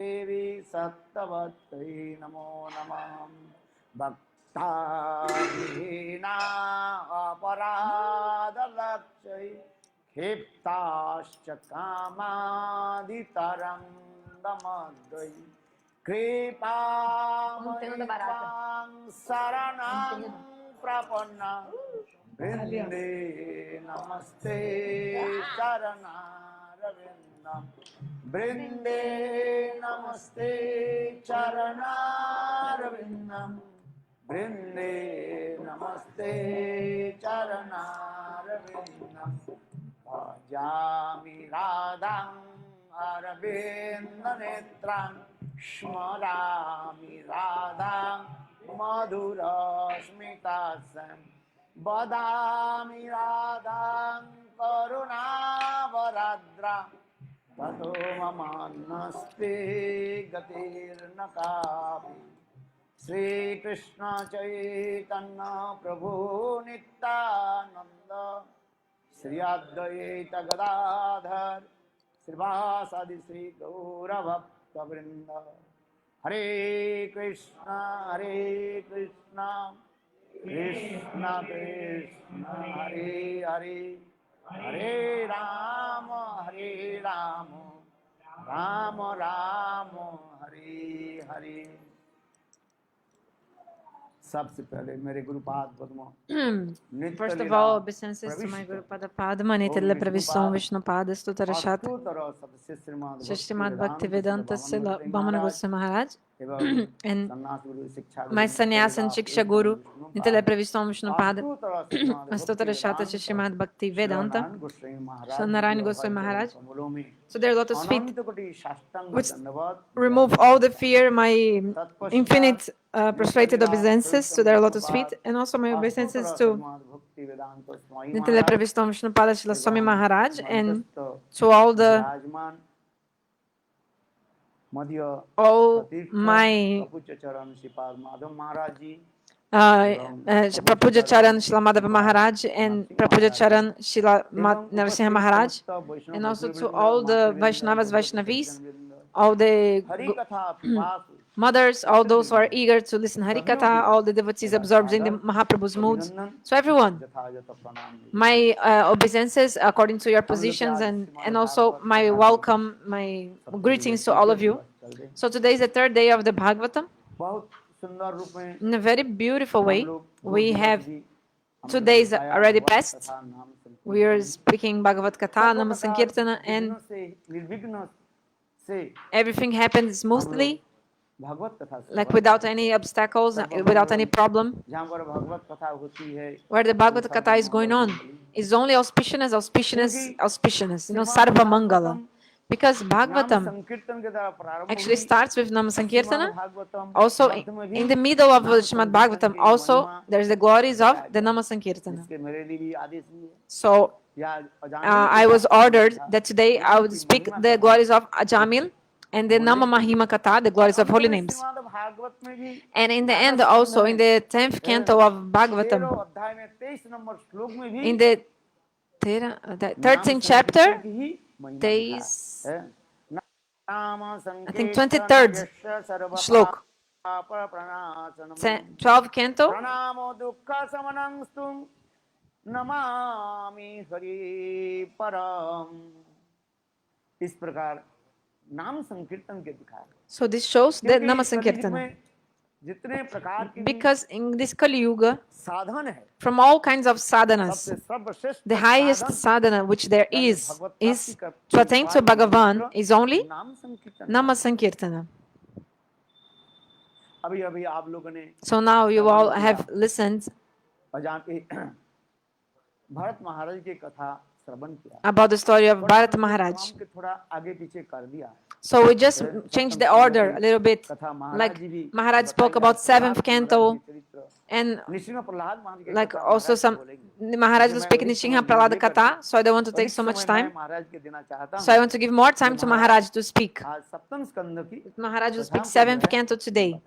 देवी सत्तवत्यै नमो नमः। भक्ताविहीना अपराधलक्ष्यै क्षिप्ताश्च कामादितरङ्गमद्वै कृपामयि त्वां शरणं प्रपन्ना वृन्दे नमस्ते चरणारविन्दं वृन्दे नमस्ते चरणारविन्दं वृन्दे नमस्ते चरणारविन्दं भजामि राधां अरविन्दनेत्रां स्मरामि राधां मधुरस्मितासं वदामि राधां करुणावराद्रां ततो ममान्नस्ते गतिर्न कापि। श्रीकृष्ण चैतन्य प्रभु नित्यानंद श्री अद्वैत गदाधर श्रीवासादि श्री गौरभक्तवृंद। हरे कृष्णा कृष्ण कृष्ण हरे हरे हरे राम राम राम हरे हरे। सबसे पहले मेरे गुरुपाद पद्म First of all, obeisances to my Guru Pada Padma, Nitya Pravistam Vishnu Pada Stutarashat, Shrimad Bhakti Vedanta Sila Bhamana Goswami Maharaj, and my sannyas and Shiksha Guru, Nitya Pravistam Vishnu Pada, Stutarashata Shrimad Bhakti Vedanta, Narayan Goswami Maharaj. So there are lotus feet which remove all the fear, my infinite prostrated obeisances to their lotus feet, and also my obeisances to Nitya Pravistam Vishnu Pada Srila Swami Maharaj, and to all my Prapuja Charan Srila Madhava Maharaj and Prapuja Charan Srila Narasimha Maharaj, and also to all the Vaishnavas, Vaishnavis, all the mothers, all those who are eager to listen Harikatha, all the devotees absorbed in the Mahaprabhu's moods. So everyone, my obeisances according to your positions, and also my welcome, my greetings to all of you. So today is the third day of the Bhagavatam. In a very beautiful way, we have 2 days already passed. We are speaking Bhagavad Katha, Nama Sankirtana, and everything happened smoothly, like without any obstacles, without any problem. Where the Bhagavad Katha is going on is only auspiciousness, Sarva Mangala. Because Bhagavatam actually starts with Nama Sankirtana. Also, in the middle of Srimad Bhagavatam, also there's the glories of the Nama Sankirtana. So, I was ordered that today I would speak the glories of Ajamil and the Nama Mahima Katha, the glories of holy names. And in the end, also in the 10th canto of Bhagavatam, in the 13th chapter, there is, I think, 23rd shlok, 12th canto. Namami Hari परम। इस प्रकार नाम संकीर्तन के दिखाया। So this shows the Nama Sankirtana. Because in this Kali Yuga, from all kinds of sadhanas, the highest sadhana which there is to attain to Bhagavan is only Nama Sankirtana. So now you all have listened about the story of Bharat Maharaj. So we just changed the order a little bit. Like Maharaj spoke about 7th canto, and like also some Maharaj will speak Nishinha Prahlada Katha, so I don't want to take so much time. So I want to give more time to Maharaj to speak. Maharaj will speak 7th canto today.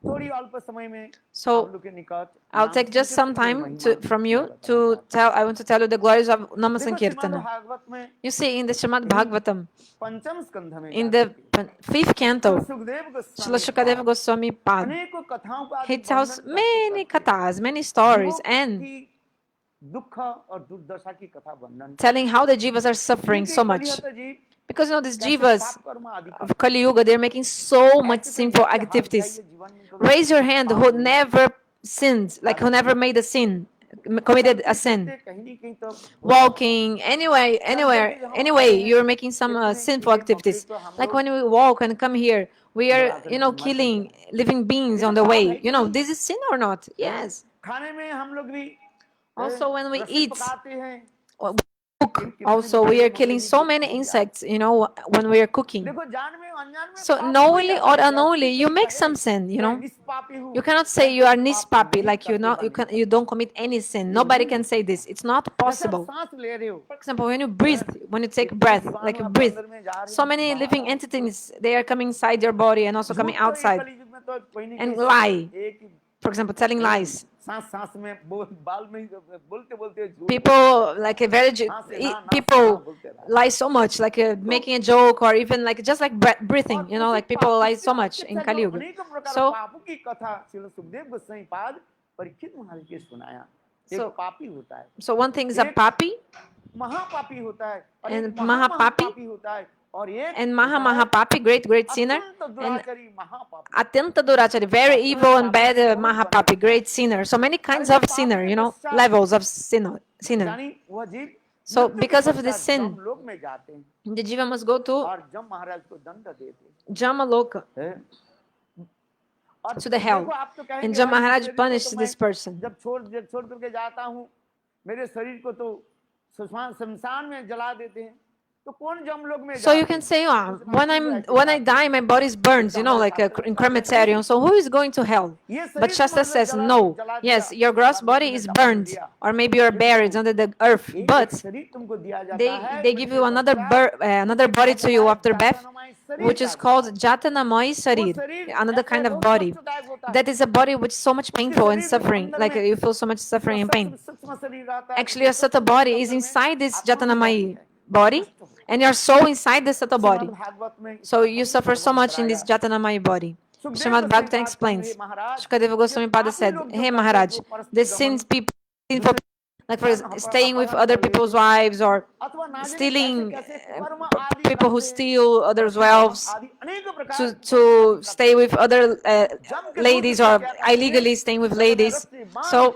थोड़ी अल्प समय में So आप लोग के निकट I'll नाम take just some संकीर्तन time की महिमा from मैं you बताना to चाहता I want to tell you the glories of Nama हूं। देखो श्रीमद् Sankirtana. भागवत में You see, in the Srimad यही Bhagavatam, पंचम स्कंध में in जाकर the के fifth Shri canto, Sukhdev Srila Goswami Shukadeva Goswami Pad, अनेकों कथाओं का he आदि tells वर्णन many करते kathas, many जीवों stories, and की दुख और दुर्दशा की कथा वर्णन telling how the jivas are suffering क्योंकि so much. कलिहत जीव Because these कैसे jivas पाप कर्म आदि of करते Kali Yuga, they're making so much ऐसे कोई sinful व्यक्ति हाथ activities. उठाइए जीवन में कभी Raise your hand पाप who नहीं never sinned, like who never made a sin, committed a sin. चलते कहीं नहीं कहीं तो Walking, anyway, you're making some sinful activities. Like when we walk and come here, we are, killing living beings on the way. This is sin or not? Yes. खाने में हम लोग भी Also, when we रसोई eat, पकाते हैं cook, also we are killing so many insects, when we are cooking. देखो जान में अनजान में So पाप हो ही knowingly जाता or है। unknowingly, ऐसे you कोई make कहे some sin, मैं निष्पापी हूँ, You cannot say मैं you are कोई पाप nispapi, नहीं like करते you don't commit any sin. Nobody can say this. It's not जैसे आप possible. सांस ले रहे हो For example, when you take इतने breath, जीवाणु like you आपके breathe, अंदर में जा रहे so हैं many बाहर living आ रहे हैं। entities, they are coming inside your body and also coming झूठ तो एक outside. कलयुग में तो कोई नहीं And कहीं lie. एक ही For example, telling lies. सांस सांस में बाल में ही बोलते बोलते झूठ People like a very people बोलते रहा lie so much, like making a joke or even like just like breathing. Like people lie so much in Kali Yuga. अनेक प्रकार So पापों की कथा श्री सुखदेव गोस्वामी पाद परीक्षित महाराज के सुनाया एक So- पापी होता है so one thing is a एक papi महापापी होता है और And एक महापापी महापापी होता है और एक and होता है Mahapapi, great sinner, अत्यंत and दुराचारी महापापी Atyanta Durachari, very evil and bad Mahapapi, great sinner. So many kinds of sinner, levels of sinner. यानी वह जीव So मृत्यु के because of this पश्चात sin, जम लोक में जाते हैं the jiva must go to और जम महाराज को दंड देते Jamaloka, हैं और to the hell. देखो आप तो कहेंगे, And Jam "भाई, Maharaj शरीर को punished तो this मैं person. जब छोड़ करके जाता हूँ मेरे शरीर को तो शमशान में जला देते हैं तो कौन जमलोक में So you can say, when I die, my body burns, like in crematorium. So who is going to hell? But Shastra says no. Yes, your gross body is burned, or maybe you're buried under the earth. But शरीर तुमको दिया जाता है they give you another body to you after death, which is called Jatanamai Sarir, another kind of body. That is a body which is so much painful and suffering, like you feel so much suffering and pain. सूक्ष्म शरीर रहता है Actually, your Sata body is inside this Jatanamai body, and your soul inside the Sata body. Bhagavat में So you suffer so much in this Jatanamai body. Srimad Bhagavatam explains. Shukadeva Goswami Pada said, "Hey Maharaj, the sinful people, like for staying with other people's wives or stealing, people who steal others' wives, to stay with other ladies or illegally staying with ladies. So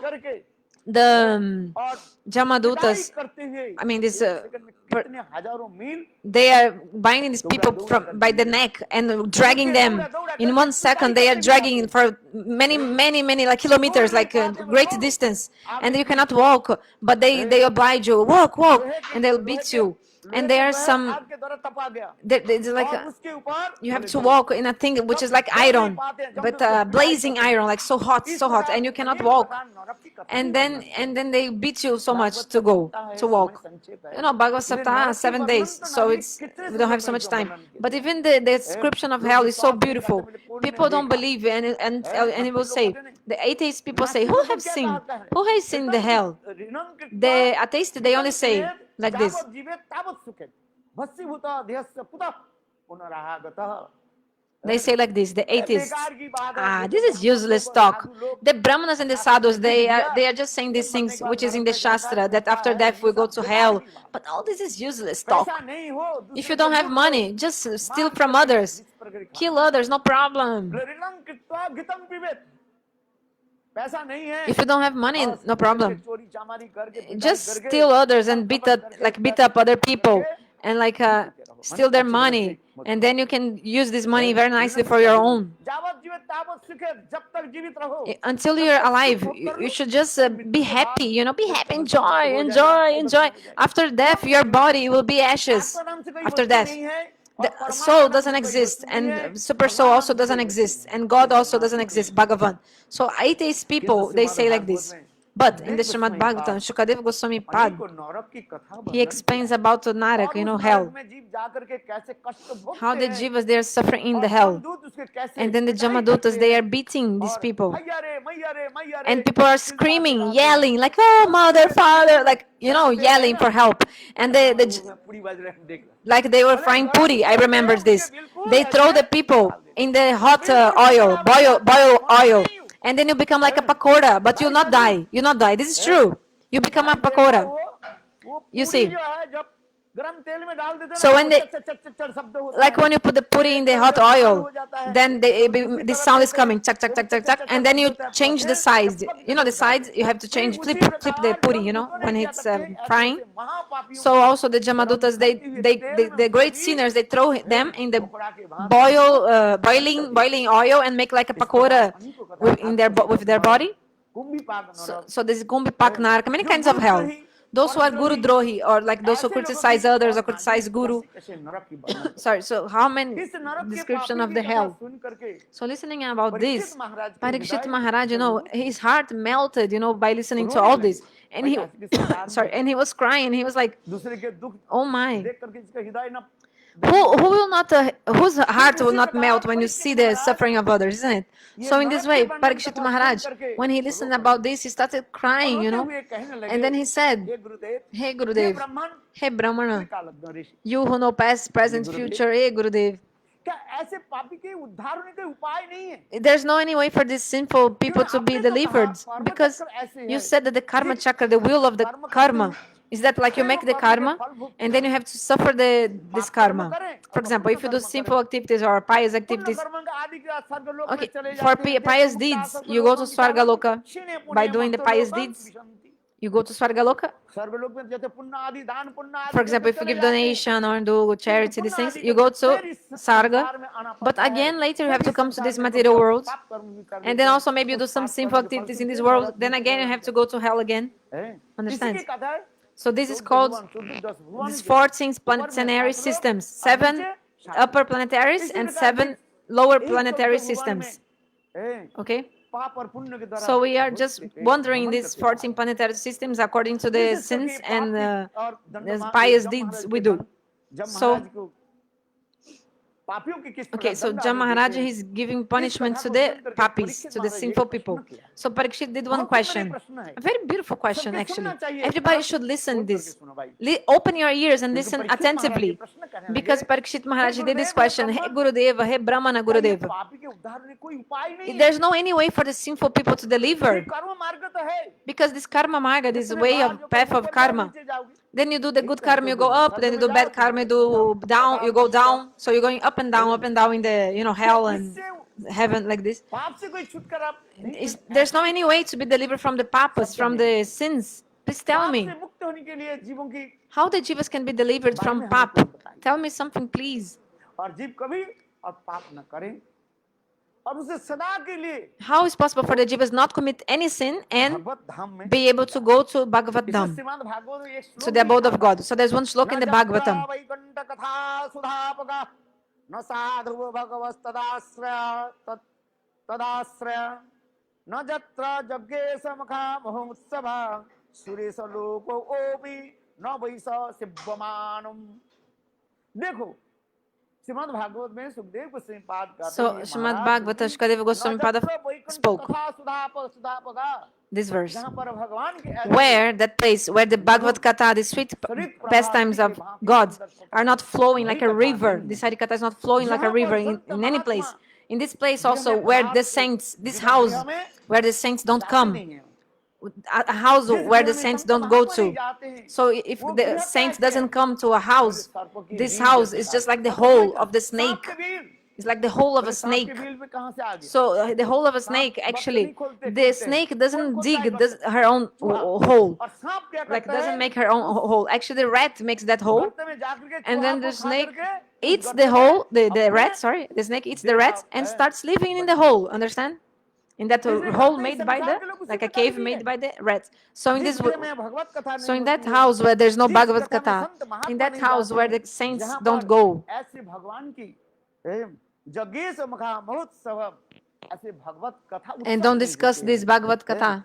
the Jamadutas, I mean, they are binding these people by the neck and dragging them. In 1 second, they are dragging for many like kilometers, like a great distance, and you cannot walk. But they oblige you, walk, and they'll beat you. And there are some, there's like you have to walk in a thing which is like iron, but blazing iron, like so hot, and you cannot walk. And then they beat you so much to walk. Bhagavad Saptaha 7 days, so we don't have so much time. But even the description of hell is so beautiful. People don't believe, and it will say, the atheist people say, who has seen the hell? The atheists, they only say like this. They say like this, the atheists. This is useless talk. The Brahmanas and the Sadhus, they are just saying these things, which is in the Shastra, that after death we go to hell. But all this is useless talk. If you don't have money, just steal from others. Kill others, no problem. If you don't have money, no problem. Just steal others and beat up other people and steal their money, and then you can use this money very nicely for your own. Until you're alive, you should just be happy, be happy, enjoy. After death, your body will be ashes. After death, the soul doesn't exist, and super soul also doesn't exist, and God also doesn't exist, Bhagavan. So atheist people, they say like this. But in the Srimad Bhagavatam, Shukadeva Goswami Pad, he explains about Narak, hell. How the jivas, they are suffering in the hell. उसके कैसे And then the पिटाई Jamadutas, करते they हैं, are beating these और people. मैया रे मैया रे मैया रे And people are चिल्लाते screaming, रहते हैं, yelling, like, oh, mother, father, like, you know, चिल्लाते हैं yelling ना, for help. And पूरी बज रहे हैं, देख लो। like they were अरे frying गरम puri. I तेल remember में उनके this. बिल्कुल They throw ऐसे the people डाल देते in the हैं। hot बिल्कुल oil, पकोड़ा बन जाता है, boil मरता oil. नहीं हूँ। And then you become like a pakoda, but you'll not die. You not die. This is true. You become a भाई देखो pakoda. वो You पूरी see. जो है जब गरम तेल में डाल देते हैं ना So तो when वो they, चट चट चट चट शब्द होता like है, when you put the puri in the एक hot तरफ से लाल oil, हो जाता है, then दूसरी this तरफ sound से is coming, chak, वो chak, भी chak, चट chak, चट chak, चट and चट then you शब्द होता है, change the फिर sides. जब पक You know करके the उठाते sides, हैं। you have to ठीक change, उसी flip the प्रकार puri, you know, जमदूतों ने when क्या it's करते हैं, ऐसे frying. ऐसे महापापियों So को also the गरम Jamadutas, खौलती हुई तेल में the उसको great भी sinners, they throw them in the pakora के भांति boiling oil and make like a इस प्रकार pakoda अनेकों कथा in their Bhagavat with their नरक, body. कुंभी पाक नरक So this is Gumbi है, Pak Naraka, many जो kinds of hell. गुरुद्रोही Those who are Guru परद्रोही Drohi, or like those who ऐसे लोगों की criticize others और or criticize Guru. कैसे कैसे नरक की वर्णन करते Sorry, so how many हैं। इस नरक के description पापी of की the कथा hell? सुन करके So listening about Parikshit this, महाराज के Parikshit हृदय Maharaj, you know, जलूट his heart melted, you know, by listening to रोने all लगे this. And भाई he, ऐसे किसके साथ में sorry, and he was crying. He was like, दूसरे के दुख oh my. देख करके जिसका हृदय ना Who will not, whose heart will इसी not प्रकार melt when you Parikshit see the Maharaj suffering of others, isn't it? ये So in this नरक के way, वर्णन Parikshit कथा सुन Maharaj, करके when he रो listened पड़े about this, he started और crying, you रोते know. हुए कहने लगे And then he said, hey Gurudev hey hey Gurudev, ब्राह्मण hey Brahmana, त्रिकालज्ञ Rishi you who know past, present, Gurudev. future, hey Gurudev. क्या ऐसे पापी के उद्धार होने का उपाय नहीं है There's no any way for these sinful people to be आपने तो कहा delivered कर्म because चक्र ऐसे you है said that the karma कि chakra, the wheel of the कर्म करते karma, हैं is that like you फिर वो make the कर्म के karma फल भोगते and then हैं you have to suffer this पाप कर्म karma. करें For और example, पुण्य if you do कर्म sinful करें activities or pious पुण्य activities, कर्म आदि के स्वर्गलोक में okay, चले for जाते हैं pious Dev deeds, Mukta you go to स्वर्गलोकं Swargaloka क्षीणे by पुण्ये doing the pious मर्त्यलोकं deeds. विशन्ति You go to Swargaloka. स्वर्गलोक में जैसे पुण्य आदि दान पुण्य For आदि example, करके if you चले give जाते हैं donation or do किंतु charity, these पुण्य things, आदि you करके go to फिर इस Sarga. संसार में आना But पड़ता है again, later you फिर have to इस come to संसार this में material कभी world. पाप कर्म भी कर And देते then हैं also maybe you do उस some पाप sinful कर्म के activities in फलस्वरूप this फिर world. नरक Then में again, चले you have जाते to go to hell again. हैं इसी Understand? के कथा है So this is 14 called भगवान 14 10 भगवान these के 14 ऊपर में planetary 7 लोग systems, और 7 नीचे 7 upper planetaries इसी and प्रकार फिर 7 lower यही 14 planetary भगवान में systems. हैं, Okay? पाप और पुण्य के द्वारा So we are बहुत just से wandering in भ्रमण these करते जा 14 रहे हैं planetary systems according to the विशेष करके sins पाप and के और the pious जब deeds महाराज we के do. दंड जब So, महाराज को पापियों के किस okay, प्रकार so दंड आदेश Jamaraj देते हैं is giving इस punishment कथा to को the सुन करके papis, Parikshit to the Maharaj sinful एक people. प्रश्न किया So Parikshit did one बहुत सुंदर question. प्रश्न है A very beautiful question, सबके actually. सुनना चाहिए Everybody कान should listen खोल करके this. सुनो भाई Open your ears and क्योंकि listen परीक्षित महाराज ये attentively. प्रश्न करने लगे Because Parikshit hey Maharaj did this Gurudev hey question, Hey ब्राह्मण Gurudev, Hey Brahmana क्या ये Gurudev. पापी के उद्धार होने कोई उपाय नहीं है There's no any way for the sinful people to ये deliver. कर्म मार्ग तो है Because this karma marga, this जितने way बार of जो path करोगे of ऊपर जाओ karma. नीचे जाओगे Then you do the यही good तो है karma, दो you go गुरु up. स्वर्ग Then you में do जाओ bad चाहे karma, you नरक में जाओ do down. पताल You go में जाओ down. So you're going up and down in the hell क्या and इससे heaven like this. पाप से कोई छुटकारा नहीं There's no any way to be delivered from the papas, from the sins. Please tell पाप me से मुक्त होने के लिए जीवों की how the jivas can be delivered बारे from में हमें pap. कुछ बताइए Tell me something, please. और जीव कभी और पाप न करें और उसे सदा के लिए How is possible for the jivas not commit any sin and भगवत धाम में be able to go to Bhagavad इसे Dham, श्रीमद् भागवत में एक to श्लोक the भी abode लिखा of था God? So there's one shloka in न the जत्र Bhagavatam. वैकुंठ कथा सुधापगा न साधु भगवस्तदाश्रय तदाश्रय न जत्र यज्ञेश मखा महोत्सव सुरेश लोको ओपि न वैस शिवमानम देखो श्रीमद् भागवत में सुखदेव गोस्वामी पाद कहते So हैं Srimad महाराज Bhagavata Shukadeva Goswami Pada spoke कथा सुधापगा this verse. जहाँ पर भगवान के Where that place where the Bhagavad Katha, the sweet pastimes of God are not flowing like a river. This Harikatha is not flowing like a river in any place. In this place also where the saints, this house where the saints don't come, a house where the saints don't go to. So if the saints doesn't come to a house, this house is just like the hole of the snake. It's like the hole of a snake. So the hole of a snake, actually, the snake doesn't dig her own hole, like doesn't make her own hole. Actually, the rat makes that hole, and then the snake eats the hole. The rat, sorry, the snake eats the rat and starts living in the hole. Understand? In that hole made by the, like a cave made by the rats. So in this, so in that house where there's no Bhagavad Katha, in that house where the saints don't go, and don't discuss this Bhagavad Katha.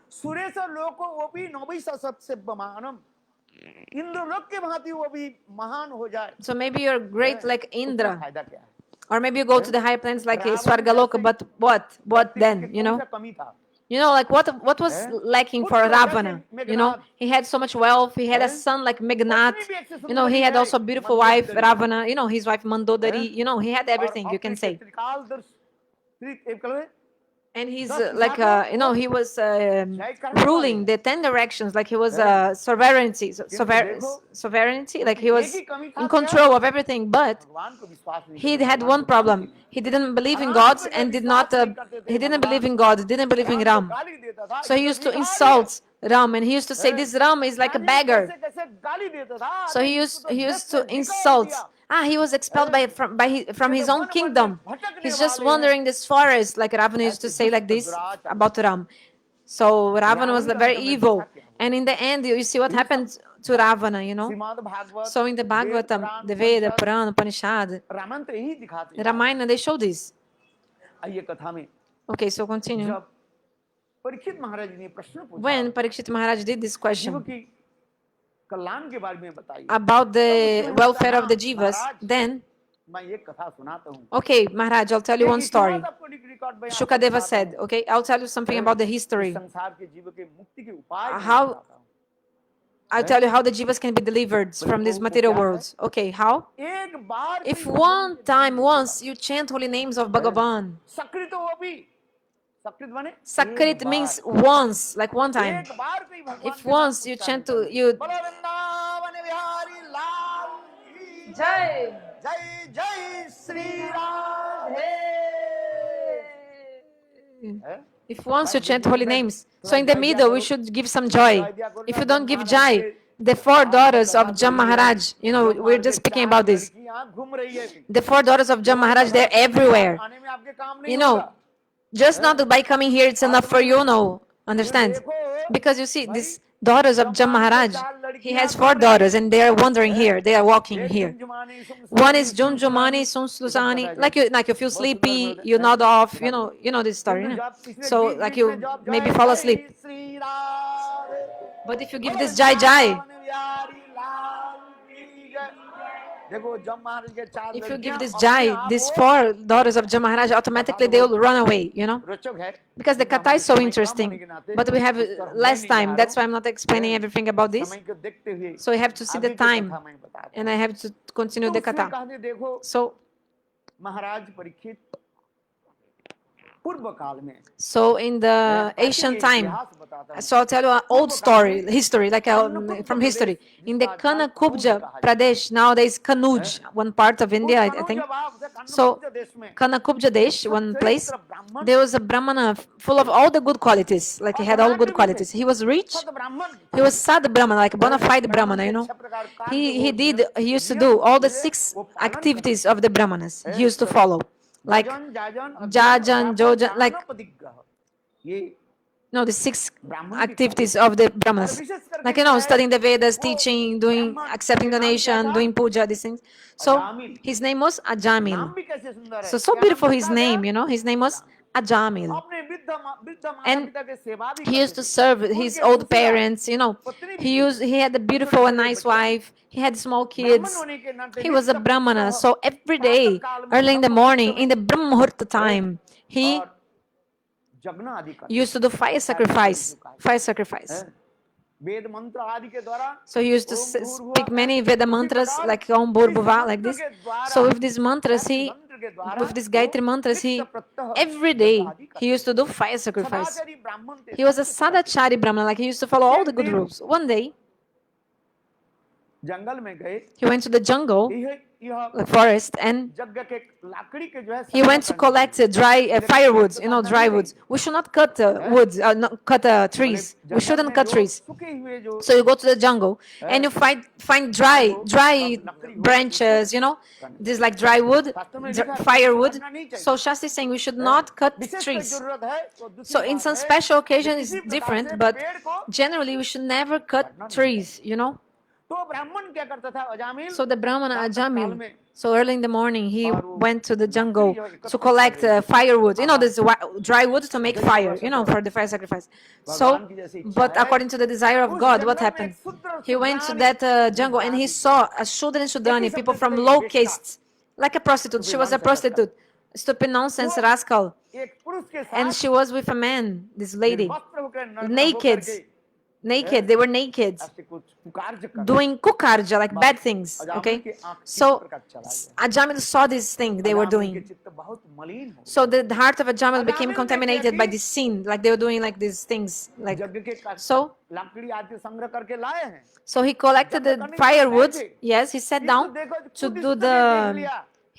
So maybe you're great like Indra. Or maybe you go to the higher planets like Swargaloka, but what then, you know? You know, like what was lacking for Ravana? You know, he had so much wealth. He had a son like Meghnad. You know, he had also a beautiful wife, Ravana. You know, his wife Mandodari. You know, he had everything, you can say. And he's like, you know, he was ruling the 10 directions, like he was sovereignty, sovereignty, like he was in control of everything. But he had one problem. He didn't believe in God and he didn't believe in God, didn't believe in Ram. So he used to insult Ram, and he used to say, this Ram is like a beggar. So he used to insult. He was expelled from his own kingdom. He's just wandering this forest, like Ravana used to say like this about Ram. So Ravana was very evil. And in the end, you see what happened to Ravana, you know. So in the Bhagavatam, the Veda, Purana, Upanishad, Ramayana, they show this. Okay, so continue. When Parikshit Maharaj did this question about the welfare of the jivas, then, okay, Maharaj, I'll tell you one story. Shukadeva said, okay, I'll tell you something about the history. I'll tell you how the jivas can be delivered from this material world. Okay, how? If once you chant holy names of Bhagavan, Sakrit means once, like one time. If once you chant to you, Jai Jai Jai Sri Radhe. If once you chant holy names, so in the middle we should give some joy. If you don't give joy, the 4 daughters of Jam Maharaj, you know, we're just speaking about this. The 4 daughters of Jam Maharaj, they're everywhere. You know, just not by coming here, it's enough for you, no. Understand? Because you see, these daughters of Jam Maharaj, he has 4 daughters and they are wandering here, they are walking here. One is Junjumani, Sunslusani, like you feel sleepy, you nod off, you know this story. No? So like you maybe fall asleep. But if you give this Jai Jai, if you give this Jai, these 4 daughters of Jam Maharaj, automatically they will run away, you know? Because the Katha is so interesting. But we have less time. That's why I'm not explaining everything about this. So you have to see the time. And I have to continue the Katha. So, so in the ancient time, so I'll tell you an old story, history, like from history. In the Kanakubja Pradesh, nowadays Kanuj, one part of India, I think. So Kanakubja Desh, one place, there was a Brahmana full of all the good qualities, like he had all good qualities. He was rich, he was Sad Brahmana, like a bona fide Brahmana, you know. He used to do all the 6 activities of the Brahmanas, he used to follow. Like Jajan, Jojan, like no, the 6 activities of the Brahmanas. Like, you know, studying the Vedas, teaching, accepting donation, doing puja, these things. So his name was Ajamil. So beautiful his name, you know, his name was Ajamil. And he used to serve his old parents, you know. He had a beautiful and nice wife. He had small kids. He was a Brahmana. So every day, early in the morning, in the Brahma Muhurta time, he used to do fire sacrifice. So he used to speak many Veda mantras like Om Bhurbhuva, like this. So with these mantras, with these Gayatri mantras, every day he used to do fire sacrifice. He was a Sadachari Brahmana, like he used to follow all the good rules. One day, he went to the jungle, the forest, and he went to collect dry firewood, you know, dry wood. We should not cut trees. We shouldn't cut trees. So you go to the jungle and you find dry branches, you know, this like dry wood, firewood. So Shastri is saying we should not cut trees. So in some special occasions it's different, but generally we should never cut trees, you know. So the Brahmana Ajamil, so early in the morning, he went to the jungle to collect firewood, you know, this dry wood to make fire, you know, for the fire sacrifice. So, but according to the desire of God, what happened? He went to that jungle and he saw a Shudra and Shudrani, people from low castes, like a prostitute. She was a prostitute, stupid nonsense rascal. एक पुरुष के And साथ she was with a man, this lady, वस्त्र होकर नग्न naked, होकर के naked. They were naked, ऐसे कुछ कुकार्य कर doing kukarja, like bad things. Ajamil Okay, की आंख इस so प्रकार चला गया। Ajamil saw this thing they were Ajamil के doing. चित्त बहुत मलिन हो So the heart of Ajamil became Ajamil ने contaminated किया by कि- this sin, like they were doing like these things. Like यज्ञ के का- so, लकड़ी आदि संग्रह करके लाए हैं so he collected the firewood. Yes, he sat down to do the.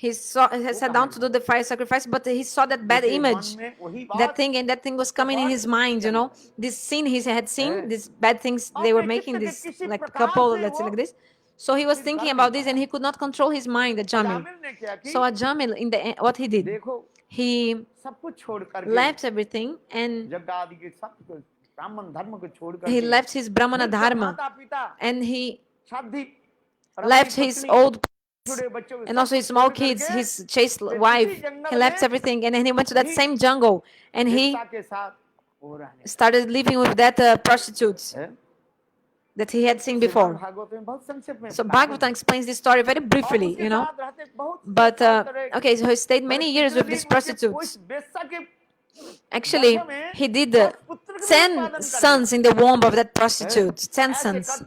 He sat down to do the fire sacrifice, but he saw that bad उसके image, मन में वही that बात thing, and that thing was coming in his mind. You know, this sin he had seen, these bad things they were making. This like couple, let's say like this. So he was thinking about this, and he could not control his mind. Ajamil. Ajamil ने क्या कि So Ajamil, in the end, what he did, देखो he सब कुछ छोड़ करके left everything and यज्ञ आदि के सब कुछ ब्राह्मण धर्म को छोड़ he करके left his Brahmana dharma माता पिता and he शादी left his old छोटे बच्चों and also his small kids, his chaste wife. He left everything and then he went to that same jungle and he के साथ हो रहा है started living with that prostitutes that he had seen before. Bhagavat में बहुत संक्षेप में So Bhagavatam explains this story very briefly, you know. But okay, so he stayed many years with these prostitutes. Actually, he did 10 sons in the womb of that prostitute. 10 sons.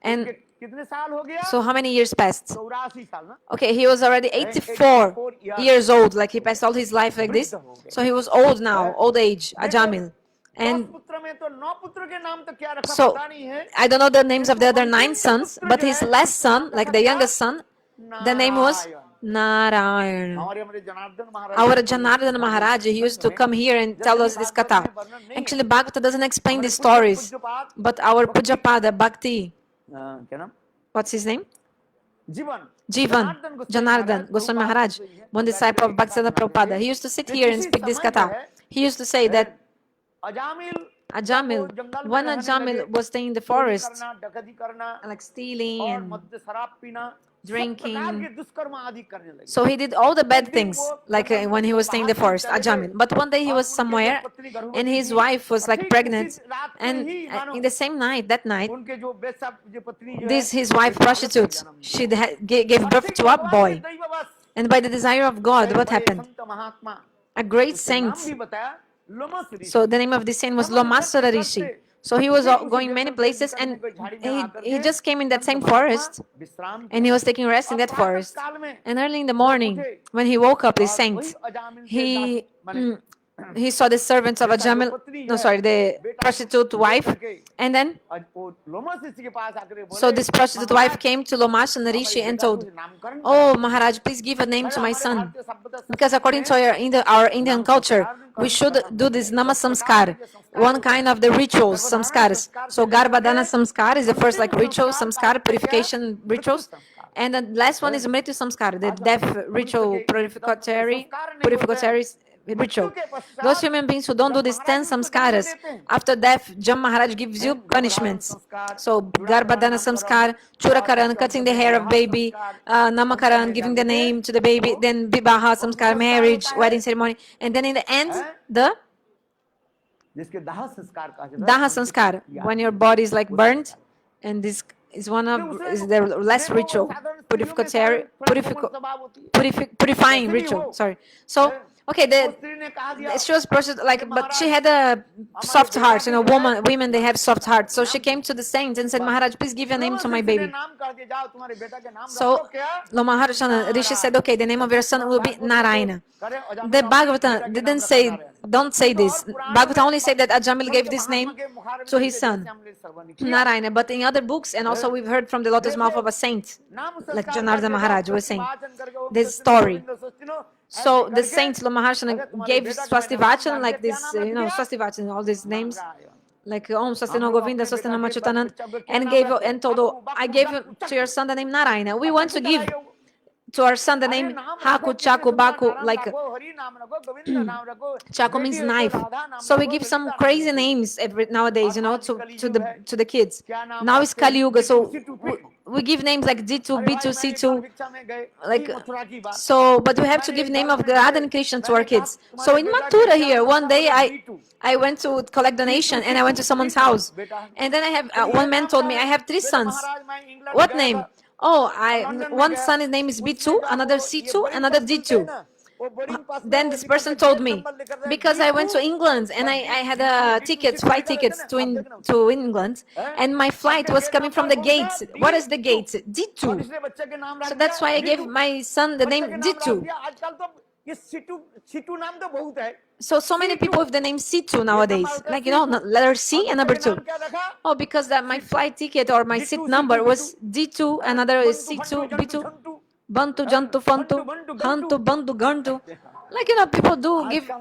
And कितने साल हो गया so how many years passed? 84 साल ना Okay, he was already 84 years old. Like he passed all his life like this. So he was old now, old age, Ajamil. And पुत्र में तो 9 पुत्र के नाम तो क्या रखा so पता नहीं है I don't know the names of the other 9 sons, but his last son, like the youngest son, the name was Narayan. हमारे जनार्दन महाराज Our Janardhan Maharaj, he used to come here and tell us this katha. Actually, Bhagavata doesn't explain these stories, but our Pujapada Bhakti, क्या नाम what's his name? जीवन Jivan, Janardhan Goswami Maharaj, one disciple of Bhaktisiddhanta Prabhupada. He used to sit here and speak this katha. He used to say that Ajamil Ajamil, when Ajamil was staying in the forest, करना डकैती करना like stealing और and मद्य शराब पीना drinking. सब प्रकार के दुष्कर्म आदि करने लगे So he did all the bad things, like when he was staying in the forest, Ajamil. But one day he was somewhere, and his wife was like pregnant, and in the same night, that night, उनके जो बेशक जो पत्नी जो this his wife prostitute, she gave birth to a boy, and by the desire of God, what happened? Sant Mahatma A great नाम saint. भी बताया लोमस ऋषि So the name of this saint was Lomasara Rishi. So he was going many places, and he just came in that same forest, विश्राम and he was taking rest in that forest. And early in the morning, when he woke up, this saint, he saw the servants of Ajamil, no sorry, the prostitute wife, and then Lomash ऋषि के पास आकर बोले so this prostitute wife came to Lomasana Rishi and told, "Oh Maharaj, please give a name to my son, because according to our Indian culture, we should do this Namasamskar, one kind of the rituals, samskaras. So Garbhadana Samskar is the first like ritual, samskar, purification rituals. And the last one is Mrityu Samskar, the death ritual, purificatory ritual. Those human beings who don't do these 10 samskaras, after death, Jam Maharaj gives you punishments. So Garbhadana Samskar, Churakaran, cutting the hair of baby, Namakaran, giving the name to the baby, then Vibaha Samskar, marriage, wedding ceremony, and then in the end, the जिसके दाह संस्कार कहा जाता है Daha Samskar, when your body is like burnt, and this is one of is the last ritual, purificatory, purifying ritual. Sorry. So okay, स्त्री ने कहा दिया she was prostitute, like, but she had a soft heart. You know, women they have soft hearts. So she came to the saint and said, Maharaj, please give a name to my baby. नाम कर दिया जाओ तुम्हारे बेटा के नाम So रखो क्या Lo Maharaj Rishi said, okay, the name of your son will be Narayana. करे Ajamil The Bhagavata didn't say, don't say this. Bhagavata only said that Ajamil gave this name to his son, Narayana. But in other books, and also we've heard from the lotus mouth of a saint, like Janardhan Maharaj was saying, this story. So the saint Lomaharshana gave Swastivachan, like this, Swastivachan, all these names, like Om Swastino Govinda, Swastino Machutanand, and gave and told, I gave to your son the name Narayana. We want to give to our son the name Haku, Chaku, Baku, like Chaku means knife. So we give some crazy names nowadays, to the kids. Now it's Kali Yuga, so we give names like D2, B2, C2, like so. But we have to give name of Radha and Krishna to our kids. So in Mathura here, one day I went to collect donation and I went to someone's house, and then I have one man told me I have 3 sons. What name? Oh, London में one गया, son's name is उसने B2, जब another वो ये C2, boarding another पास मिलते हैं D2. ना, वो बोर्डिंग पास में Then वो this लिखा person था, told गेट me, नंबर लिखा था, because I went to D2, England and I had tickets, flight tickets to England, and my flight was coming from the gates. What is the gates? और D2. इसने बच्चे के नाम So रख that's दिया why I gave D2, my son the बच्चे के name नाम रख D2. दिया। आजकल तो ये सीटू नाम तो बहुत है। So many people with the name C2 nowadays, like letter C and number 2. नाम क्या रखा? Oh, because that my flight ticket or my seat number was D2, another is C2, B2. Bantu, Jantu, Fantu, Hantu, Bantu, Gantu. Like, people do give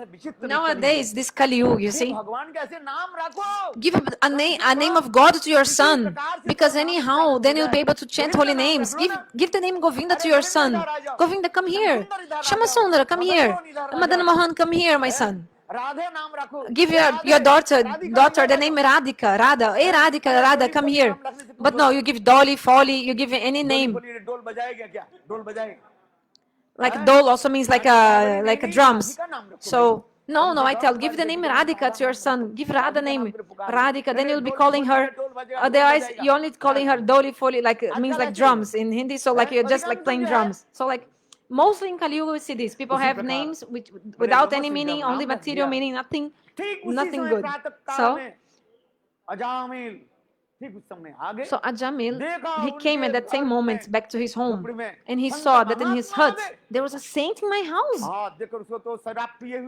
nowadays this Kali Yuga, you see. भगवान कैसे नाम रखो? Give a name of God to your son, because anyhow, then you'll be able to chant holy names. Give the name Govinda to your son. Govinda, come here. Shamasundara, come here. Madan Mohan, come here, my son. Radhe नाम रखो। Give your daughter the name Radhika, Radha. Hey Radhika, Radha, come here. But no, you give Dolly, Folly, you give any name. डोल बजाएगा क्या? डोल बजाएगा। Like dol also means like a drums. So no, I tell, give the name Radhika to your son. Give Radha name Radhika. Then you'll be calling her. Otherwise, you're only calling her Dolly, Folly, like means like drums in Hindi. So like you're just like playing drums. So like mostly in Kali Yuga we see this. People have names without any meaning, only material meaning, nothing good. So Ajamil, he came at that same moment back to his home, and he saw that in his hut there was a saint in my house,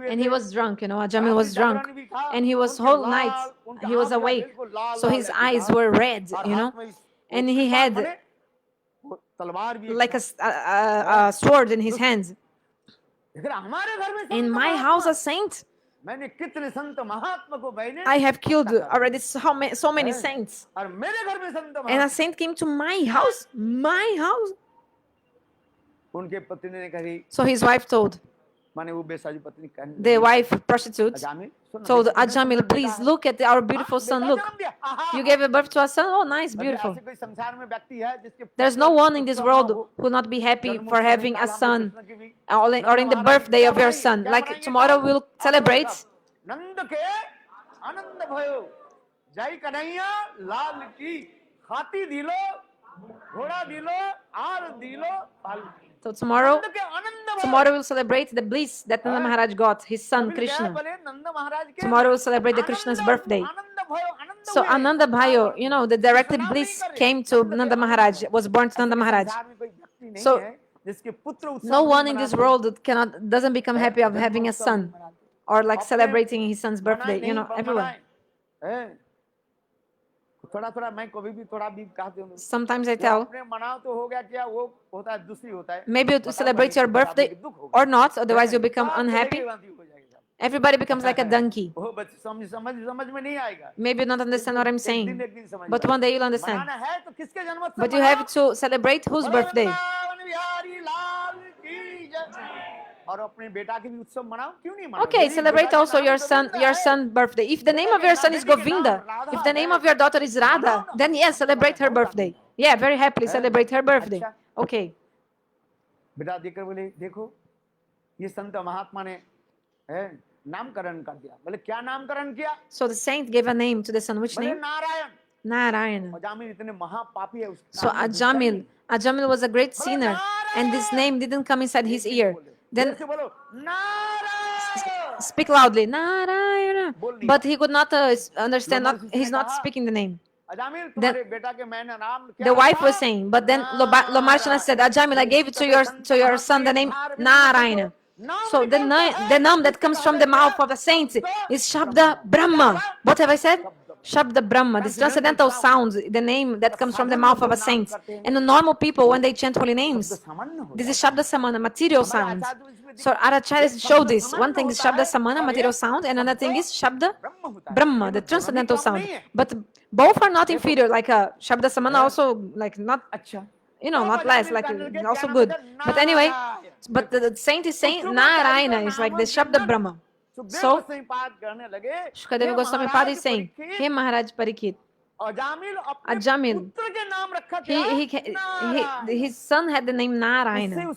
and he was drunk. Ajamil was drunk, and he was whole night he was awake, so his eyes were red, and he had like a sword in his hands. In my house a saint. I have killed already so many saints, and a saint came to my house. So his wife told, the wife prostitute told Ajamil, please look at our beautiful son. Look, you gave a birth to a son. Oh, nice, beautiful. There's no one in this world who will not be happy for having a son, or in the birthday of your son. Like tomorrow we'll celebrate. So tomorrow we'll celebrate the bliss that Nanda Maharaj got, his son Krishna. Tomorrow we'll celebrate the Krishna's birthday. So Ananda Bhayo, the directed bliss came to Nanda Maharaj, was born to Nanda Maharaj. So no one in this world doesn't become happy of having a son, or like celebrating his son's birthday, everyone. Sometimes I tell, maybe you celebrate your birthday or not, otherwise you become unhappy. Everybody becomes like a donkey. Maybe you don't understand what I'm saying, but one day you'll understand. But you have to celebrate whose birthday? Okay, celebrate also your son's birthday. If the name of your son is Govinda, if the name of your daughter is Radha, then yes, celebrate her birthday. Yeah, very happily celebrate her birthday. Okay. So the saint gave a name to the son. Which name? Narayana. So Ajamil was a great sinner, and this name didn't come inside his ear. Then speak loudly, Narayana. But he could not understand. He's not speaking the name. Then the wife was saying, but then Lomarshana said, Ajamil, I gave it to your son the name Narayana. So the name that comes from the mouth of a saint is Shabda Brahma. What have I said? Shabda Brahma, this transcendental sound, the name that comes from the mouth of a saint. And the normal people, when they chant holy names, this is Shabda Samana, material sound. So our acharyas show this. One thing is Shabda Samana, material sound, and another thing is Shabda Brahma, the transcendental sound. But both are not inferior, like Shabda Samana also, like not, not less, like also good. But anyway, but the saint is saying Narayana is like the Shabda Brahma. So Shukadeva Goswami Pada is saying, hey Maharaj Parikshit, Ajamil, his son had the name Narayana,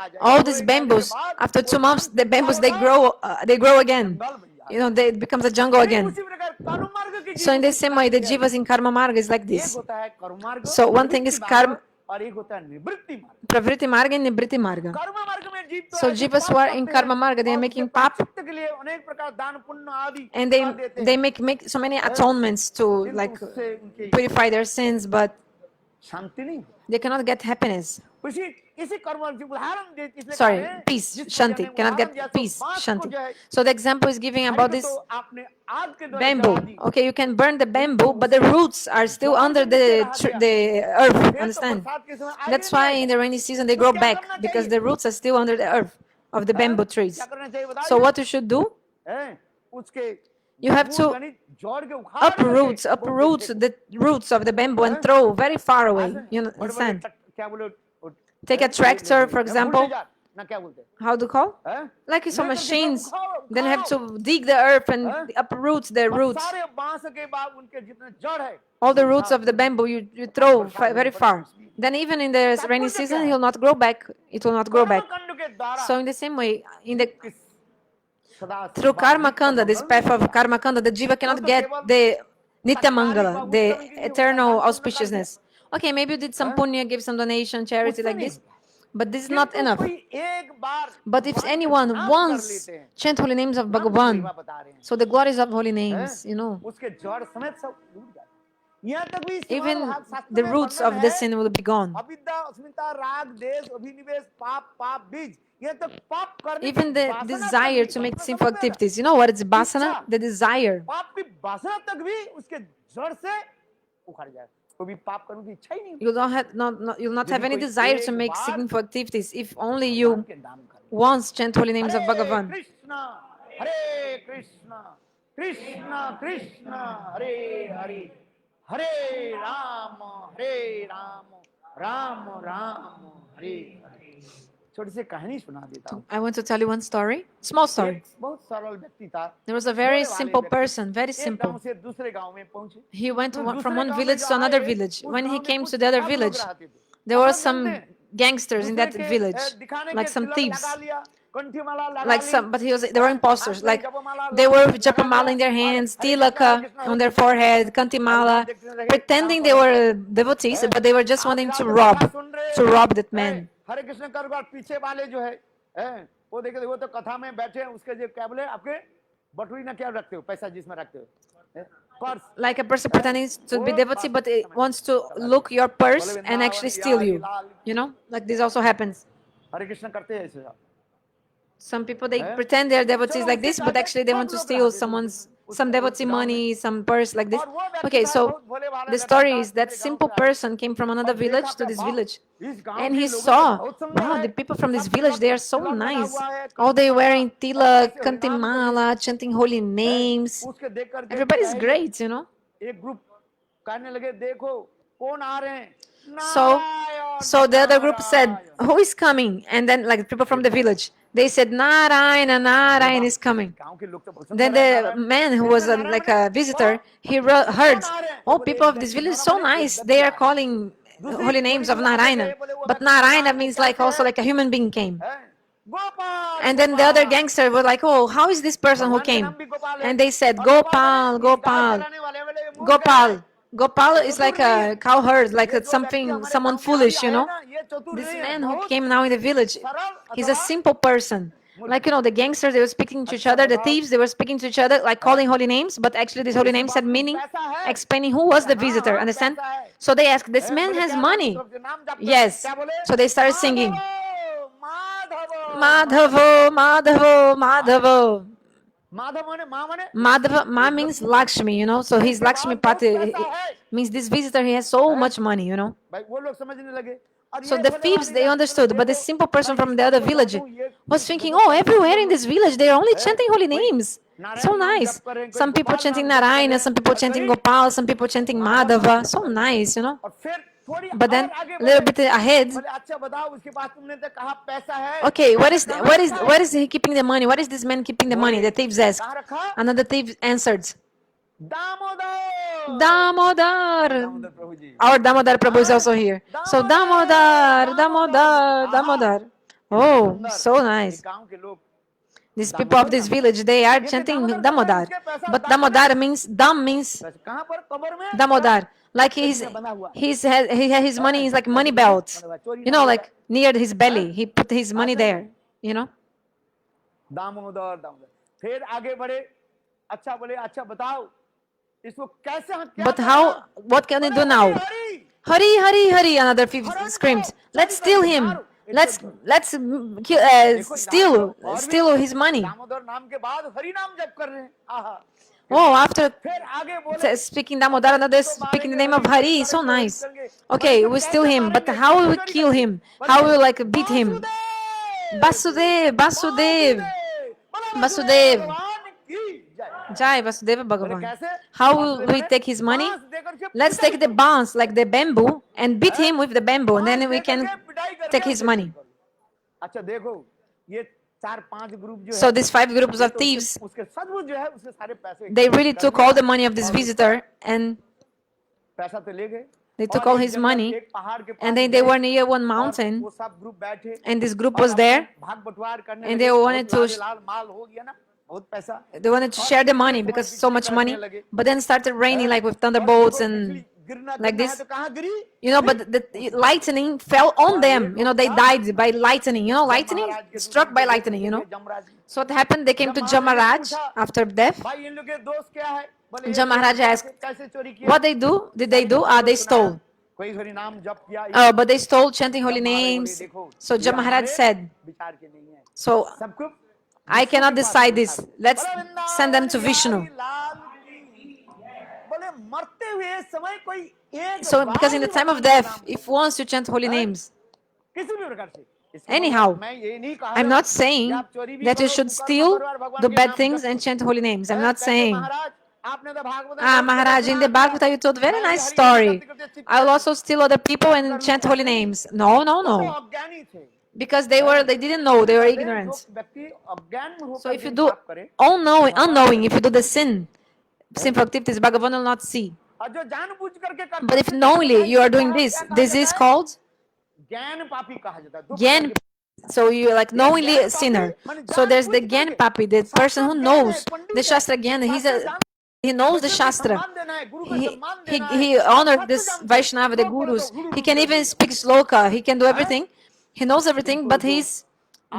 आ जाएगा। all दो these एक महीने के bamboos, बाद after वो 2 months, the bamboos jungle they grow again. जंगल बन it becomes a jungle again. उसी प्रकार कर्म मार्ग के So in the same way, the jivas in karma marga is like एक this. होता है कर्म मार्ग, So one thing is प्रवृत्ति karma, मार्ग, और एक होता है निवृत्ति मार्ग। pravriti marga and nibriti marga. कर्म मार्ग में जीव तो So ऐसे jivas पाप who are in करते karma हैं marga, they are और making उसके pap, प्रायश्चित्त के लिए अनेक प्रकार दान पुण्य आदि and कर देते they हैं, make so many atonements to किंतु like उससे उनकी purify their sins, but शांति नहीं होती। they cannot get happiness. इसी कर्म की उदाहरण दे इसलिए Sorry, कहा है, peace, जिस shanti, पूजा में cannot उदाहरण get जैसे peace, बांस को shanti. जो है, So the example is giving झाड़ी about को this तो आपने आग के द्वारा जला bamboo. The, Okay, you can burn the bamboo, but the roots are still under the earth. फिर तो Understand? बरसात के समय आगे That's नहीं why आएगा। in the rainy season they तो grow क्या back करना because चाहिए? the roots are still under the earth of the bamboo trees. क्या करना चाहिए बता So दिया? what you should do? हैं? उसके You have मूल to यानी जड़ के उखाड़ uproot the roots of the bamboo and throw very far away. You understand? क्या बोले Take a tractor, for example. ना क्या बोलते हैं? How to call? हैं? Like some लेकर के machines. सब उखाड़ो, Then you have उखाड़ो। to dig the earth and Huh? uproot the और roots. सारे बांस के बाद उनके जितने जड़ है, All the roots of the bamboo you throw very far. Then even in the rainy season, it will not grow back. It will not grow back. कर्मकांड के द्वारा So in the same way, इस सदा through karma kanda, this path of karma kanda, the jiva cannot get the nitya mangala, the eternal auspiciousness. Okay, maybe you did some punya, give some donation, charity like this, but this is not enough. But if anyone once chant holy names of Bhagavan, so the glories of holy names, उसके जड़ समेत सब डूब जाते हैं। यहाँ तक भी इस even भाग शास्त्र the में roots वर्णन of the है, sin will be gone. अविद्या, अस्मिता, राग, देश, अभिनिवेश, पाप, पाप बीज, यहाँ तक पाप करने Even की the वासना desire तक to भी, make वासना sinful समझ में आ रहा है? activities. You know what is basana? The desire. पाप की वासना तक भी उसके जड़ से उखड़ जाए। कोई भी पाप करने की इच्छा ही नहीं होती। You don't have you'll not have any कोई desire to एक make bar sinful activities if only भगवान you के नाम करे। once chant holy names of Hare Bhagavan. Krishna, हरे कृष्ण, कृष्ण कृष्ण, हरे हरे, हरे राम, राम राम, हरे हरे। छोटी सी कहानी सुना देता हूँ। I want to tell you one story, small story. एक बहुत सरल व्यक्ति था। There was a very भोले वाले simple व्यक्ति। person, very एक गांव simple. से दूसरे गांव में पहुंचे। He went तो from दूसरे one गांव में village जो to another आए, village. उस When he गांव में came कुछ to the other खराब लोग village, रहते थे। there were अपन some बोलते हैं, gangsters in दूसरे that के, village, दिखाने like के some तिलक thieves. लगा लिया, कंठी माला लगा Like Lee, some, but they were imposters. हाथ में Like जपमाला they लगा were लिया, japamala in their और hands, Hare tilaka Krishna, on their forehead, kantimala, pretending they were devotees, but they were just wanting to rob that man. हरे कृष्ण कर बाद पीछे वाले जो है, वो देखे वो तो कथा में बैठे हैं, उसके जो क्या बोले आपके बटुरी ना क्या रखते हो, पैसा जिसमें रखते हो, purse, Like a person pretending to be devotee, but it wants to look your purse and actually steal you. You know, like this also happens. हरे कृष्ण करते हैं ऐसे। Some people, they pretend they're devotees like this, but actually they want to steal some devotee money, some purse like this. Okay, so the story is that simple person came from another village to this village, and he saw, wow, the people from this village, they are so nice. All they wearing tilak, kantimala, chanting holy names. Everybody's great, you know. एक group कहने लगे देखो कौन आ रहे हैं, So the other group said, who is coming? And then like people from the village, they said, Narayana is coming. Then the man who was like a visitor, he heard, oh, people of this village, so nice. They are calling holy names of Narayana. But Narayana means like also like a human being came. And then the other gangster was like, oh, how is this person who came? And they said, Gopal, Gopal, Gopal. Gopal is like a cowherd, like it's someone foolish, you know. This man who came now in the village, he's a simple person. Like, you know, the gangsters, they were speaking to each other, the thieves, they were speaking to each other, like calling holy names, but actually these holy names had meaning, explaining who was the visitor, understand? So they asked, this man has money. Yes. So they started singing, Madhavo, Madhavo, Madhavo. Madhava, Ma means Lakshmi, you know, so he's Lakshmi Pati, means this visitor, he has so much money, you know. So the thieves, they understood, but the simple person from the other village was thinking, oh, everywhere in this village, they're only chanting holy names. So nice. Some people chanting Narayana, some people chanting Gopal, some people chanting Madhava. So nice, you know. But then a little bit ahead, okay, where is he keeping the money? What is this man keeping the money? The thieves asked. Another thief answered, Damodar. Our Damodar Prabhu is also here. So Damodar. Oh, so nice. These people of this village, they are chanting Damodar. But Damodar means, Dam means कहाँ पर? कमर में Damodar. Like he had his money is like money belt. You know, like near his belly. He put his money there, you know. Damodar Damodar. फिर आगे बढ़े, अच्छा बोले, अच्छा बताओ इसको कैसे हम क्या But करें? how, what can they do now? Hari, Hurry, hurry, hurry, another fifth screams. Let's steal him. Let's steal his money. Damodar नाम के बाद हरि नाम जप कर रहे हैं। आहा। Oh, after फिर आगे बोले, speaking Damodar, another speaking the name of Hari, so nice. Okay, we steal him, but how will we kill him? How will we like beat him? Basudev, Basudev, Basudev. भगवान की जय। Jai Vasudeva बोले Bhagavan. कैसे? How will we take his money? बांस देकर के Let's take the bounce, like the bamboo, and beat him with the bamboo, and then we can take his money. अच्छा देखो, ये 4-5 ग्रुप जो So है, these 5 groups of तो thieves, उसके सचमुच जो है उसके सारे पैसे they really took all the money of this visitor, and पैसा तो ले गए। they took और all एक his जंगल, money, एक पहाड़ के and पास then they गए, were near one और mountain, वो सब ग्रुप बैठे and this group और was there. अपना भाग बंटवार करने and लगे। they wanted बहुत to- लाल माल हो गया ना, बहुत पैसा। They wanted to share the money because so much money, but then started raining like with thunderbolts and like this. तो कहाँ गिरी? You know, but the lightning fell on them. You know, they died by lightning. You know, lightning struck by lightning. You know. Yamraj, So what happened? They came to Jamaraj after death. भाई इन लोग के दोस्त क्या है? बोले, जब महाराज asked, कैसे चोरी किया? What they do? Did they do? They stole. कोई हरि नाम जप किया? Oh, but they stole chanting holy names. So Jab Maharaj said, विचार के नहीं है। so सबको I cannot decide this. Let's send them to Vishnu. बोले मरते हुए समय कोई एक So बार because in भी the time of भगवान का death, नाम if once you chant holy names, किसी भी प्रकार से, इसका anyhow, मतलब मैं ये नहीं कहा I'm रहा not कि saying आप चोरी भी that you करो, should कुकर steal, पकड़ो और भगवान do के bad नाम things, जपो। and chant holy names. I'm not कहते, saying. महाराज, आपने तो Bhagavat Maharaj, in the Bhagavata, you told a very nice story. I'll also steal other people and chant holy names. No, no, no. अज्ञानी थे। Because they didn't know, they were ignorant. जो व्यक्ति अज्ञान में So होकर if you के do पाप करे, unknowing, if you do the sinful activities, Bhagavan will not see. और जो जानबूझ करके करते But if हैं, knowingly you are doing this, क्या कहा this जाता is है? called ज्ञान पापी कहा जाता है। दो Gyan. प्रकार के- So you like knowingly a sinner. So there's the Gyan Papi, the person who knows the Shastra Gyan. He knows the Shastra. सम्मान देना है, गुरु का सम्मान देना है। He honored this Vaishnava, the gurus. He can even speak sloka. He can do everything. He knows everything, but he's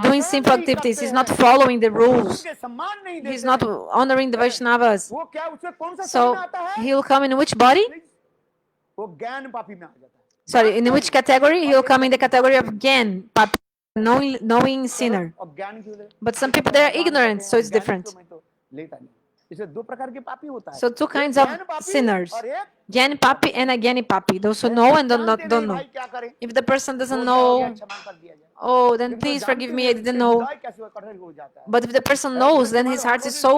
doing sinful activities. He's not following the rules. उनके सम्मान नहीं देते He's not हैं। honoring the Vaishnavas. वो क्या उसमें कौन सा So शरीर आता है? he'll come in which body? वो ज्ञान पापी में आ जाता है। Sorry, in which category? He'll come in the category of Gyan Papi, knowing sinner. अज्ञान की वजह से- But some people, they are ignorant, so it's ज्ञानी different. को मैं तो लेता नहीं। इसे दो प्रकार के पापी होता है। So two एक kinds of ज्ञान पापी sinners. और एक Gyan Papi and a Gyani Papi. Those who know and don't जानते don't नहीं know. भाई क्या करें? If the person doesn't वो क्या हो गया, know, क्षमा कर दिया जाए। oh, then लेकिन please वो forgive जानते me, I नहीं, didn't इससे know. हृदय कैसे कठोर हो जाता है। But if the person knows, then his heart is so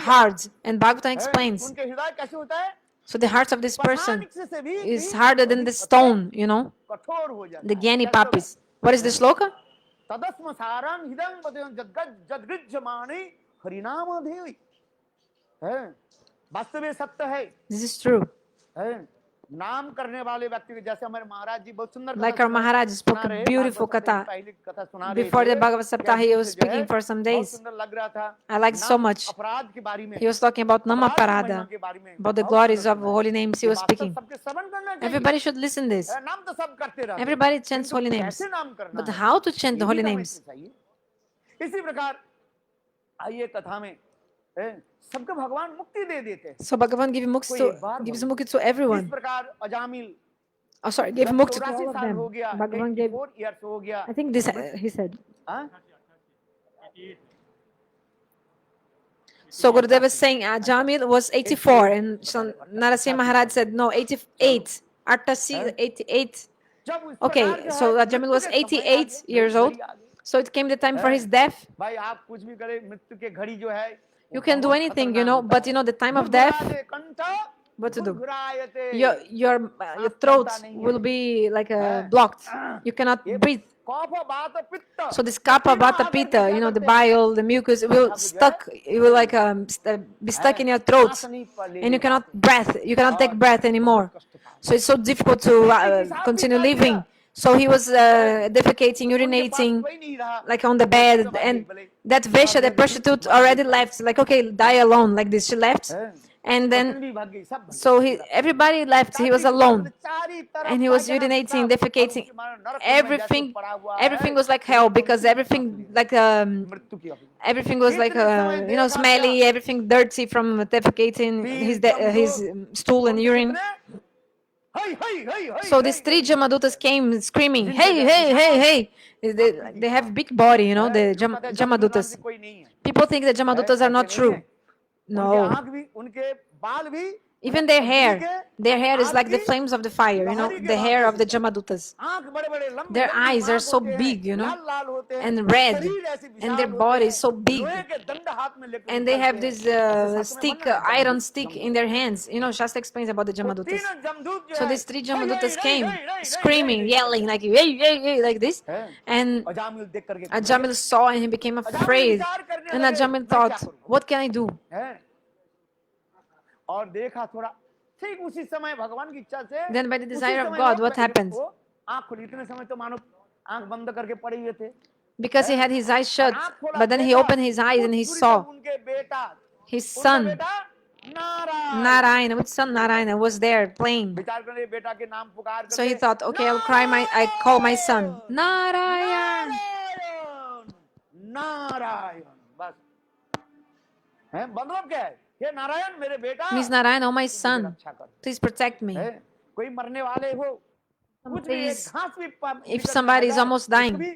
hard. And Bhagavatam explains. उनके हृदय कैसे होता है? So the heart of this person Pathan से भी is harder than the stone, you know, कठोर हो जाता the है। Gyani कैसे होगा? Papis. What is the shloka? तदस्म सारं हिदं पदं जद्गृज्यमाणे हरिनामधेय है। वास्तव में सत्य है, This is true. है। नाम करने वाले व्यक्ति के जैसे हमारे महाराज जी बहुत सुंदर Like कथा our Maharaj spoke सुना a रहे, beautiful भागवत सप्ताह katha. की पहली कथा सुना रहे Before थे, the Bhagavad Saptah, he was जिससे जो है, speaking for some बहुत days. सुंदर लग रहा था। I liked so नाम much. अपराध के बारे में, He was talking about अपराध की महिमा Namaparada, के बारे में, about the बहुत glories सुंदर of लग रहा holy है। names he ये was वास्तव speaking. सबके श्रवण करना चाहिए। Everybody should listen this. नाम तो सब करते रहते हैं, Everybody chants किंतु holy names. कैसे नाम करना But है, how to chant the ये holy भी names? समझना चाहिए। इसी प्रकार आइए कथा में, सबको भगवान मुक्ति दे देते हैं। So Bhagavan gives mukti to इस everyone. प्रकार Ajamil Oh, sorry, gave mukti to 84 all of साल हो them. गया, Bhagavan gave, 84 years हो गया। I think this, he said. हाँ? So Gurudev is saying Jamil was 84 and so Narasimha Maharaj said no, 88. Artasi 88. जब उस Okay, प्रकार जो so है, Jamil was मृत्यु के समय 88 आ गया, years old. घड़ी आ गई। So it came the time for his death. भाई आप कुछ भी करें, मृत्यु के घड़ी जो है You can do anything, you know, but you know the time of death, what to do? Your throat will be like blocked. You cannot breathe. So this kapha, vata, pitta, you know, the bile, the mucus, it will stuck. It will like be stuck in your throat, and you cannot breath. You cannot take breath anymore. So it's so difficult to continue living. So he was defecating, उनके पास urinating, कोई नहीं रहा, like on the bed, and that Vesha, the prostitute, already left. Like, okay, die alone, like this. She left, and then पत्नी भी भाग गई, सब भाग so everybody left. He was गए। alone, चारी तरफ and he was पायखाना urinating, पेशाब, defecating. और उसके मानो नरक में जैसे Everything, पड़ा हुआ है, everything was like hell because everything like मृत्यु की अभी। everything was like smelly, everything dirty from defecating his stool and urine. Hey, hey, hey, hey, So these three Jamadutas came screaming, hey, hey, hey, hey. They have big body, you know, the Jamadutas. कोई नहीं है। People think that Jamadutas are not true. उनके No. आँख भी, उनके बाल भी, Even their hair is like the flames of the fire, you know, the hair of the Jamadutas. आँख बड़े-बड़े लंबे Their लंबे eyes are नाक so होते हैं, big, you know, लाल-लाल होते हैं, and red, शरीर ऐसे विशाल and their होते body हैं, is so big. लोहे के दंड हाथ में लेकर And they have निकलते this हैं। stick, iron stick in their hands. You know, Shasta explains about the Jamadutas. तीनों जमदूत जो So है, these three "Hey, Jamadutas hey, came, hey, hey, hey, screaming, hey, yelling, like, hey, hey, hey, like this. हैं? And Ajamil देख करके Ajamil saw and he became afraid. And Ajamil thought, what can I do? हैं? और देखा थोड़ा, ठीक उसी समय भगवान की इच्छा से, Then by the उसी desire of समय God, वो- what happens? वो आँख खुली, इतने समय तो मानो आँख बंद करके पड़े हुए थे। Because he had his eyes shut, आँख खोला, but then he देखा, opened his eyes and he उस saw उनके बेटा, his उनका son, बेटा Narayan. Narayana, which son Narayana was there playing. विचार करने बेटा के नाम पुकार So he करके, thought, okay, I call my son, Narayan, Narayan. Narayan, बस है। मतलब क्या है? हे नारायण मेरे बेटा, Means Narayan, oh my मुझे son, रक्षा कर। please protect me. है? कोई मरने वाले हो, कुछ भी, एक Please, घास भी if निकल somebody के आ is जाए, almost उसको dying, भी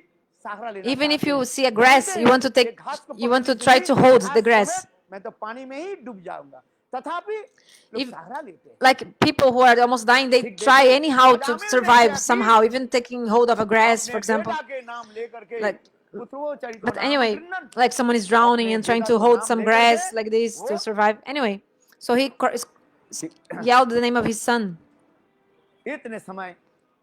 सहारा लेना even if चाहते you हैं। see a grass, जानते you want to हैं, ये take, घास को you want to पकड़ने try के to लिए hold घास the समेत grass. मैं तो पानी में ही डूब जाऊंगा, तथापि लोग If- सहारा लेते हैं। Like people who are almost dying, they try anyhow to survive somehow, even taking hold of a grass, for अपने example. बेटा के नाम लेकर के Like, पुत्रो चरितो but नाम anyway, Krishnan, like someone is drowning and trying to hold some grass like this to survive. Anyway, so he yelled the name of his son. इतने समय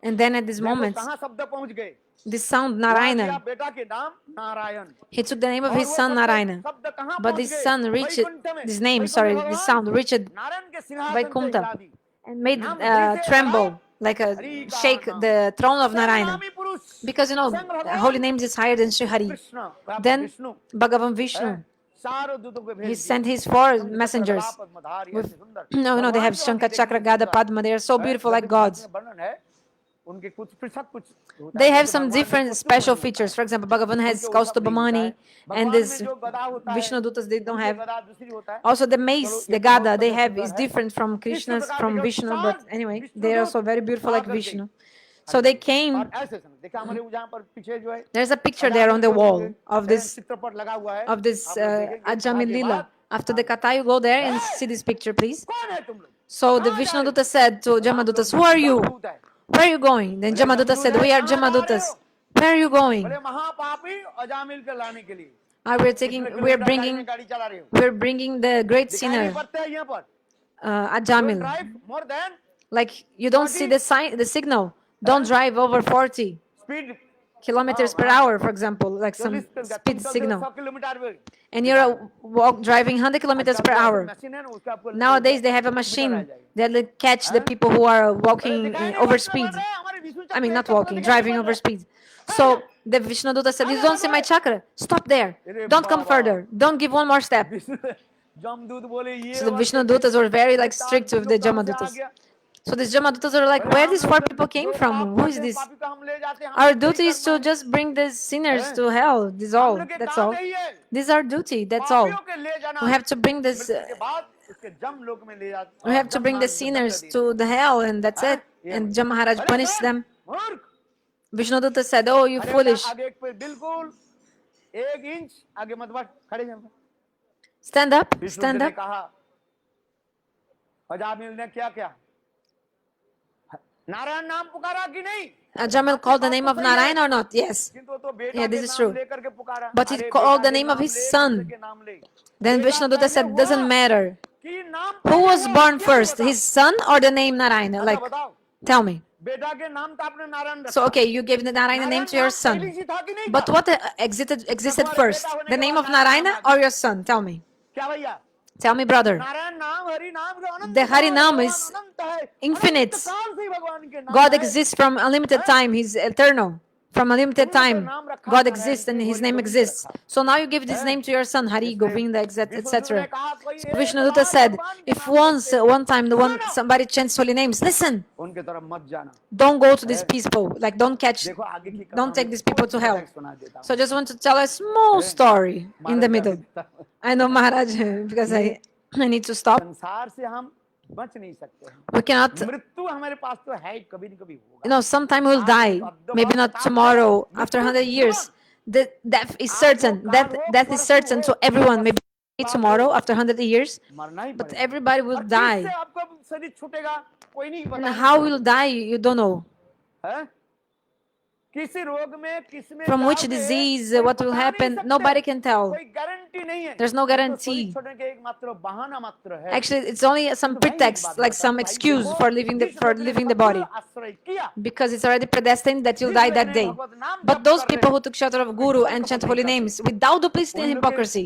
And then at this देखो moment, कहाँ शब्द पहुंच गए। this sound वहाँ दिया Narayana, बेटा के नाम Narayan, he took the name of और his वो son शब्द Narayana. कहाँ But पहुंच this गए? son reached, वैकुंठ में। this name, वैकुंठ sorry, में this भगवान sound reached नारायण के सिंहासन से Vaikuntha हिला दी। and made नाम हरि से tremble, like हरि का shake नाम। the throne of Narayana. नामी पुरुष Because you know, स्वयं भगवान holy names is higher than Sri Hari. Krishna, प्राप्त Then विष्णु, Bhagavan है? Vishnu, चारों दूतों को भेज he दिया। sent his four समझ messengers. चक्रगदा पद्मधारी With, ऐसे सुंदर। no, they भगवान have के Shankar वाक्य Chakra देखने Gada सुंदर। Padma. They are so है? beautiful like Lalit Bhagavat gods. में वर्णन है, उनके कुछ पृथक कुछ होता They है, have जैसे some भगवान में different कुछ special नहीं होता features. है। For example, Bhagavan has उनके वो सब नहीं होता Kaustubhamani है। and भगवान this में जो गदा होता है, Vishnu Dutas they don't उनके have. गदा दूसरी होता है। Also the चलो mace, ये the तो बहुत Gada they बढ़िया have सुंदर is है। different from इसी Krishna's, प्रकार from देखो, Vishnu. चार But anyway, Vishnu they are दूत also very beautiful like आकर के Vishnu. So they came. और ऐसे समय देखा हमारे जहाँ पर पीछे जो है There's a picture there on the wall of this चित्रपट लगा हुआ है, this आप लोग देखेंगे, Ajamil के Lila. बाद, After the Katha, you go there and see this picture, please. कौन है तुम लोग? So the कहाँ Vishnu जा रहे Dutta हो? said to Jamadutas, who are you? जमदूत है। Where are you going? Then बोले, Jamaduta said, जमदूत we है, are कहाँ जा रहे Jamadutas. हो? Where are you going? बोले महापापी अजामिल के लाने के लिए। We're कितने taking, किलोमीटर गाड़ी में गाड़ी चला रहे हो? we're bringing the great दिखाई नहीं sinner, पड़ता है यहाँ पर। Don't Ajamil. drive more than Like you don't see the sign, the signal. Don't drive over 40 speed kilometers per hour, for example, like some 40 तुम speed चलते हो signal. 100 किलोमीटर पे। And you're driving 100 kilometers per hour. Machine है ना, उसका आपको Nowadays, they have a machine that will catch the people who are walking over speed. I mean, not walking, driving over speed. So the Vishnuduta said, you don't see my chakra. Stop there. Don't come further. Don't give one more step. जमदूत बोले ये So the Vishnudutas were very like strict with the Jamadutas. So these Jamadutas are like, where these four people came from? Who is this? Our duty is to just bring the sinners to hell. This all. That's all. This is our duty. That's all. We have to bring this. We have to bring the sinners to the hell, and that's it. And Jam Maharaj punished them. Vishnudutta said, "Oh, you foolish! बिल्कुल 1 inch आगे मत बढ़, खड़े हैं। Stand up, Vishnu stand ने up." कहा, अजामिल ने क्या क्या? नारायण नाम पुकारा कि नहीं? Jamil called the name of Narayan or not? Yes. किंतु तो बेटा Yeah, के this is नाम true. लेकर के पुकारा। But he अरे called बेटा the के name of नाम his ले, son. दूसरे के नाम ले। Then बेटा Vishnudutta पहले said, हुआ doesn't matter. कि नाम Who पहले was हुआ, born क्या first, बताओ? his son or the name Narayana? Like, बताओ, tell me. बेटा के नाम तो आपने नारायण रखा। So, okay, you gave the Narayana name to your son. पहले से था कि नहीं But था? what existed first? The name of Narayana or your son? Tell me. क्या भैया? Tell me, brother, नारायण नाम हरि नाम के अनंत the Hari काल Naam भगवान is अनंत है, infinite. अनंत काल से ही भगवान के नाम God है। exists from unlimited time. He's eternal. From unlimited time, God exists and His name exists. So now you give this name to your son, Hari, Govinda, etc. So Vishnuduta said, if one time, somebody chants holy names, listen. उनके तरफ मत जाना। Don't go to these people. Like, don't देखो आगे की don't कथा take में these people थोड़ी to सी hell. बताए सुना देता हूँ। So I just want to tell a small story in the middle. I know Maharaj because I need to stop. संसार से हम बच नहीं सकते हैं। We cannot, मृत्यु हमारे पास तो है, कभी न कभी होगा। you know, sometime we'll die. Maybe not tomorrow, after 100 years. The death is certain. Death is certain. So everyone, maybe tomorrow, after 100 years, मरना ही but पड़ेगा। everybody will और die. किससे आपका शरीर छूटेगा कोई नहीं And बता how we'll die, you don't know. है? किसी रोग में किसमें From which जाओगे, disease, कोई what बता will नहीं happen, सकते। nobody can tell. कोई गारंटी नहीं है। There's no ये तो शरीर guarantee. छोड़ने के एक मात्र बहाना मात्र है। Actually, it's only some तो भाई एक pretext, बात like बताओ, some भाई excuse देखो, for leaving जिस लोग ने the शब्द body, आश्रय किया, because it's already predestined that you'll जिस die लोग that ने day. भगवत नाम But जप those कर people रहे who हैं, took shelter of कोई Guru छल and chant कपट holy नहीं names करते। without duplicity उन and लोग के hypocrisy,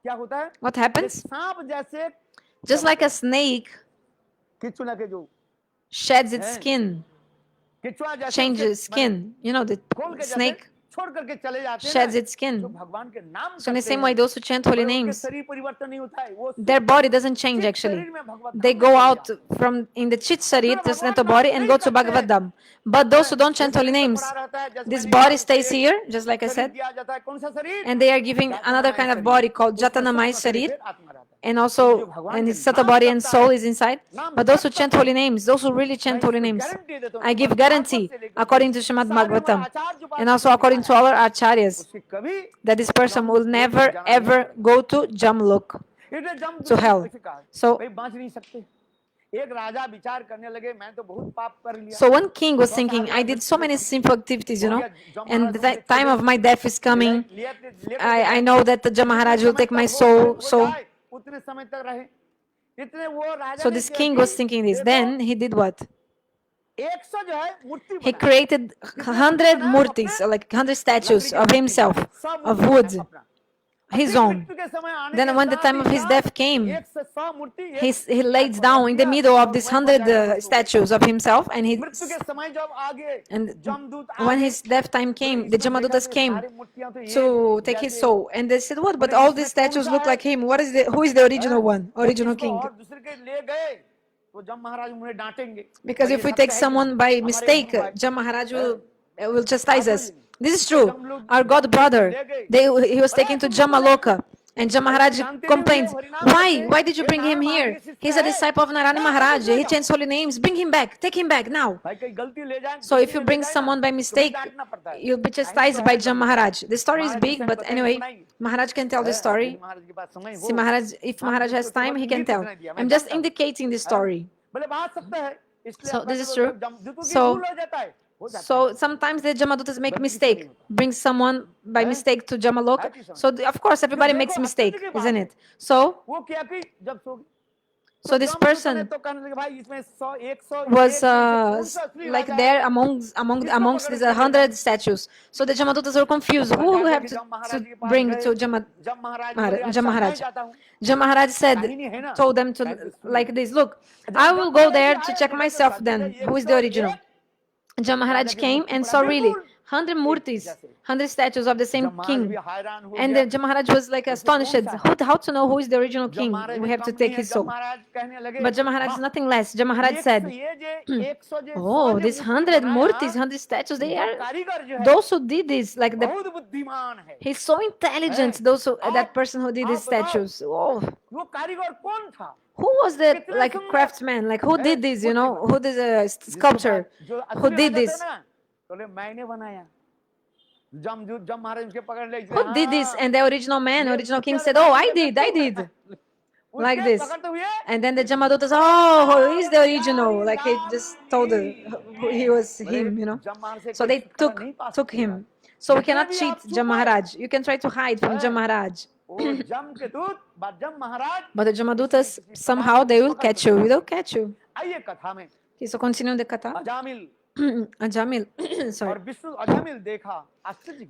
क्या होता है? what ये happens? सांप जैसे Just like a snake किचुना के जो sheds its हैं, skin, किचुआ जैसे changes उसके माने skin, you know, the खोल के जैसे snake छोड़ करके चले जाते हैं sheds ना, its जो skin. भगवान के नाम So in the करते same हैं, way, those who chant holy पर उनके names, शरीर परिवर्तन नहीं होता है, वो their body doesn't change चित actually. शरीर में भगवत They धाम में go चले out जाते हैं। from in the chit जो sharir, भगवान Tasneta नाम body, and नहीं go to करते हैं, Bhagavatam. But those who don't ये chant holy शरीर तो names, पड़ा रहता है, जैसे this मैंने body कहा, stays उसको here, just like I एक शरीर said, दिया जाता है, कौन सा शरीर? and they are giving another kind of body called Jatanamai Sharir, and also, and his Sata body and soul is inside. But those who chant holy names, those who really chant holy names, I give guarantee according to Srimad Bhagavatam, and also according to our acharyas, that this person will never ever go to Jamlok, to hell. So, भाई बच नहीं सकते। एक राजा विचार करने लगे, मैं तो बहुत पाप कर लिया, so one king was thinking, I did so many sinful activities, you know, and the time of my death is coming. I know that the Jamaharaj will take my soul. So उतने समय तक रहे, इतने वो राजा So ने this क्या king की? was thinking this. देखो, Then he did what? 100 जो है मूर्ति He बनाया, created 100 murtis, like 100 statues of himself, of wood, his own. Then when the time of his death came, he laid down in the middle of these 100 statues of himself, and when his death time came, the Jamadutas came to take his soul, and they said, "What? But all these statues look like him. Who is the original one, original king?" Because if we take someone by mistake, Jam Maharaj will chastise us. This is true. Our God brother, he was taken to Jamaloka, and Jam Maharaj complained, Why did you bring him here? He's a disciple of Narayana Maharaj. He chants holy names. Bring him back. Take him back now. So if you bring someone by mistake, you'll be chastised by Jam Maharaj. The story is big, but anyway, Maharaj can tell the story. See, Maharaj, if Maharaj has time, he can tell. I'm just indicating the story. So this is true. So sometimes the Jamadutas make mistake, bring someone by mistake to Jamalok. So of course everybody makes mistake, isn't it? So this person was like there amongst these 100 statues. So the Jamadutas were confused. Who will have to bring to Jam Maharaj? Jam Maharaj told them to like this, look, I will go there to check myself then, who is the original. Jam Maharaj came and saw really 100 murtis, 100 statues of the same king. And Jam Maharaj was like astonished. How to know who is the original king? We have to take his soul. But Jam Maharaj is nothing less. Jam Maharaj said, oh, these 100 murtis, 100 statues, they are those who did this. Like he's so intelligent, that person who did these statues. Oh. Who was the like craftsman? Like who did this? You know, who did the sculpture? Who did this? Who did this? And the original man, original king said, "Oh, I did." Like this. And then the Jamadutas, oh, who is the original? Like he just told he was him, you know. So they took him. So we cannot cheat Jam Maharaj. You can try to hide from Jam Maharaj. But the Jamadutas, somehow they will catch you. They'll catch you. Okay, so continue the katha. Ajamil, sorry.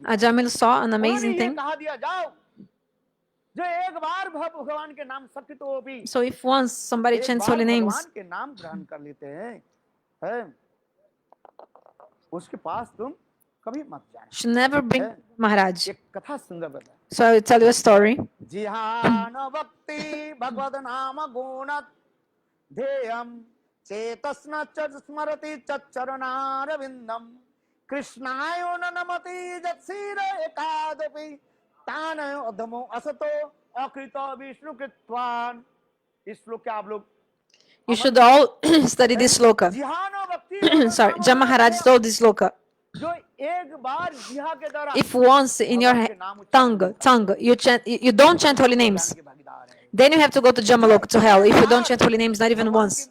Ajamil saw an amazing thing. जो एक बार भगवान के नाम सत्य तो भी So if once somebody एक chants बार holy names, भगवान के नाम ग्रहण कर लेते हैं, उसके पास तुम कभी मत जाना। you should never bring Maharaj. एक कथा सुंदर बता। So I will tell you a story. जिहान भक्ति भगवद नाम गुण ध्येयम चेतस्न च स्मरति चरणारविंदम कृष्णाय नमति जत्सीर एकादपि तान अधमो असतो अकृत विष्णु कृत्वान। इस श्लोक के आप लोग You should all study this sloka. जिहान भक्ति Sorry, Jam Maharaj told this sloka. जो एक बार जिहा के द्वारा If once in your tongue you don't chant holy names, then you have to go to Jamalok, to hell. If you don't chant holy names, not even once.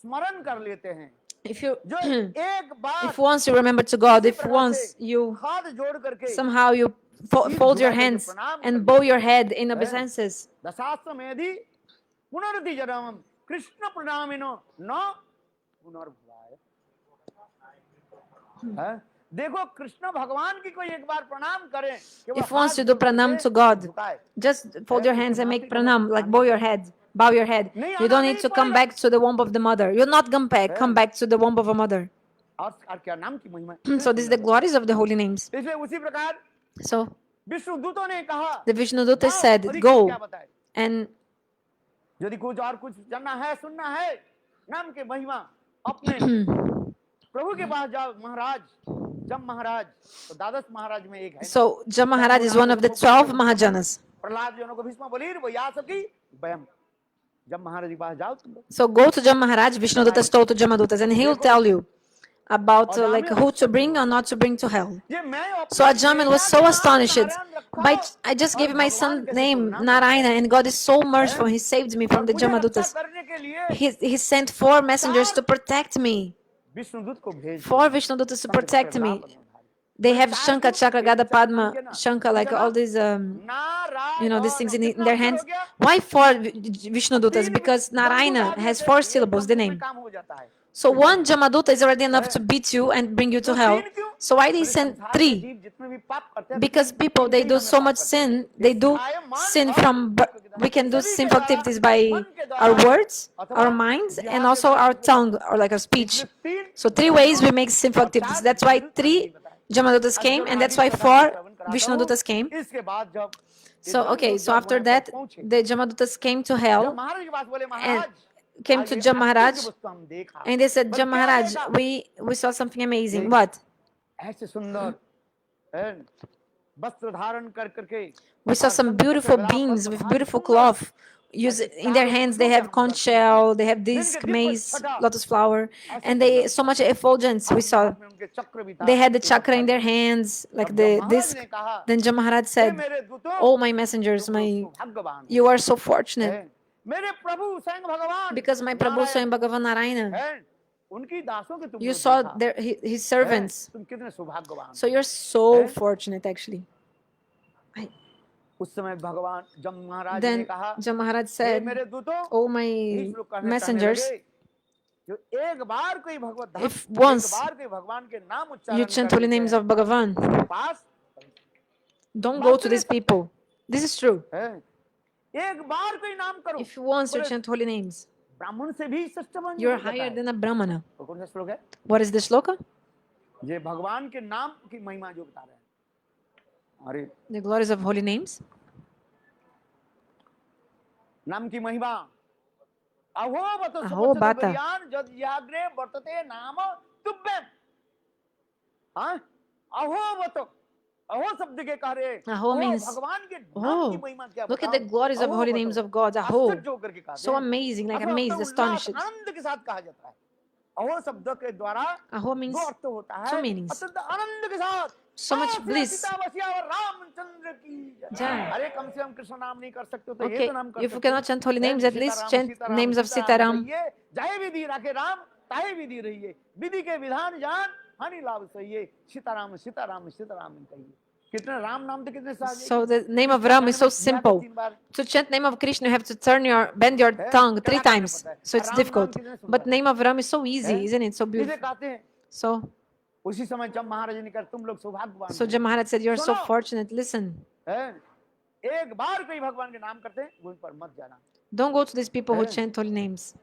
स्मरण कर लेते हैं, If you, जो एक बार if once you remember to God, if once you हाथ जोड़ करके somehow you fold your hands and bow your head in obeisances, दशास्त्र में यदि पुनरति जन्म कृष्ण प्रणामिनो न पुनर्भवाय। हैं? देखो कृष्ण भगवान की कोई एक बार प्रणाम करें, if once you do pranam to God, just fold your hands and make pranam, like bow your head, bow your head. You don't need to come back to the womb of the mother. You're not come back to the womb of a mother. और क्या नाम की महिमा। So this is the glories of the holy names. इसलिए उसी प्रकार So Vishnu दूतों ने कहा, the Vishnuduta said, go and यदि कुछ और कुछ जानना है, सुनना है नाम के महिमा, अपने प्रभु के पास जाओ। महाराज जम महाराज तो द्वादश महाराज में एक है। so Jam Maharaj is one of the 12 Mahajanas. Prahlad जनों को भीष्म बलिर वो या सकी वयम। जब महाराज के पास जाओ तुम लोग, So go to Jam Maharaj, Vishnuduta told to Jamadutas, and he will tell you about like who to bring or not to bring to hell. So Ajamin was so astonished. I just gave my son name Narayana, and God is so merciful. He saved me from the Jamadutas. He sent 4 messengers to protect me. Vishnudoot को भेज 4 Vishnudutas to protect me. They have Shankha, Chakra, Gada, Padma, Shankha, like all these, these things in their hands. Why 4 Vishnudutas? Because Narayana has 4 syllables, the name. So 1 Jamaduta is already enough to beat you and bring you to hell. So why they send 3? Because people, they do so much sin. They do sin from, we can do sinful activities by our words, our minds, and also our tongue, or like our speech. So 3 ways we make sinful activities. That's why 3 Jamadutas came, and that's why 4 Vishnudutas came. So, okay, so after that, the Jamadutas came to hell and came to Jam Maharaj, and they said, Jam Maharaj, we saw something amazing. What? We saw some beautiful beings with beautiful cloth. In their hands, they have conch shell, they have disc, mace, lotus flower, and they so much effulgence. We saw they had the chakra in their hands, like the disc. Then Jam Maharaj said, "Oh, my messengers, you are so fortunate, because my Prabhu Swayam Bhagavan Narayana, you saw his servants. So you're so fortunate, actually." Then Jam Maharaj said, "Oh, my messengers, if once you chant holy names of Bhagavan, don't go to these people." This is true. If once you chant holy names, you're higher than a Brahmana. What is this sloka? The glories of holy names. नाम की महिमा अहो बाता नाम तुभ्यम। अहो शब्द के कार्य Aho means, भगवान के नाम की महिमा क्या। look at the glories of holy names of God. Aho, so amazing, like amazed, astonished. आनंद के साथ कहा जाता है। अहो शब्द के द्वारा Aho means 2 अर्थ होता है। 2 meanings. आनंद के साथ So much bliss. रामचंद्र की जय। अरे कम से कम कृष्ण नाम नहीं कर सकते तो ये तो नाम कर if you cannot chant holy names, at least chant names of Sitaram. जय विधि राखे राम ताहे विधि रहिए, विधि के विधान जान हानि लाभ सहिए, सीताराम सीताराम सीताराम कहिए। कितने राम नाम तो कितने सारे। So the name of Ram is so simple. To chant name of Krishna, you have to bend your tongue 3 times. So it's difficult. But name of Ram is so easy, isn't it? So beautiful. So उसी समय जब महाराज ने कहा तुम लोग सौभाग्यवान। So Jam Maharaj said, "You're so fortunate. Listen." एक बार कोई भगवान के नाम करते हैं वो इन पर मत जाना, Don't go to these people who chant holy names.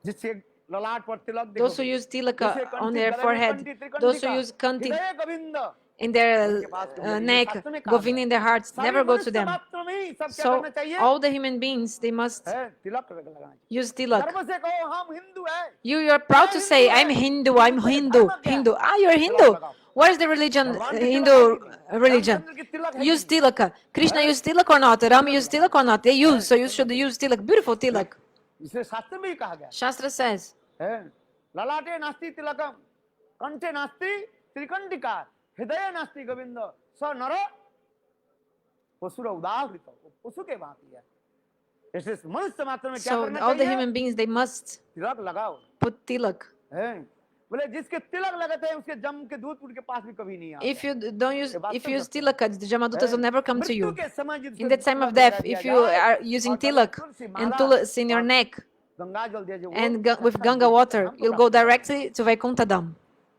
जिससे ललाट पर तिलक Those who देखोगे, use tilaka जिससे on कंठी, their गले में forehead, कंठी, त्रिकंठी those who का, use kanti हृदय गोविंद in their उनके पास कभी नहीं। ये neck, शास्त्र में कहा govin गया in है। their hearts, सभी never go to मनुष्य them. मात्र में ही सब क्या So करना चाहिए all the human beings, they must है, तिलक लगाना चाहिए। use tilak. गर्व से कहो हम हिंदू हैं, You're proud to say, I'm Hindu, I'm Hindu, Hindu. Ah, you're Hindu. Where's the religion, भगवान की तिलक Hindu है कि नहीं? religion? रामचंद्र की तिलक है कि Use नहीं? tilak. Krishna use tilak or not? Ram use tilak or not? They use, so you should use tilak. Beautiful tilak. इसे शास्त्र में ही कहा गया Shastra says, है, ललाटे नास्ति तिलकम, कंठे नास्ति त्रिकंटिका, हृदय नास्ति गोविंद, स नर पशुर उदाहृत, पशु के भांति है। ऐसे मनुष्य मात्र में क्या so करना all the चाहिए? human beings, they must तिलक लगाओ put tilak. है, बोले जिसके तिलक लगाते हैं उसके जम के दूत उनके पास भी कभी नहीं आता। If you don't use, if you use tilak, the Jamadutas will never come to मृत्यु you. के समय जिसको In the time Tilak of death, लगा दिया if you जाए, are using और गले tilak Tulsi and Mala tulsi in your और neck गंगा जल दिया जाए, and वो with सत्संग Ganga के water, नाम को you'll go प्राप्त होगा। directly to Vaikuntha Dham.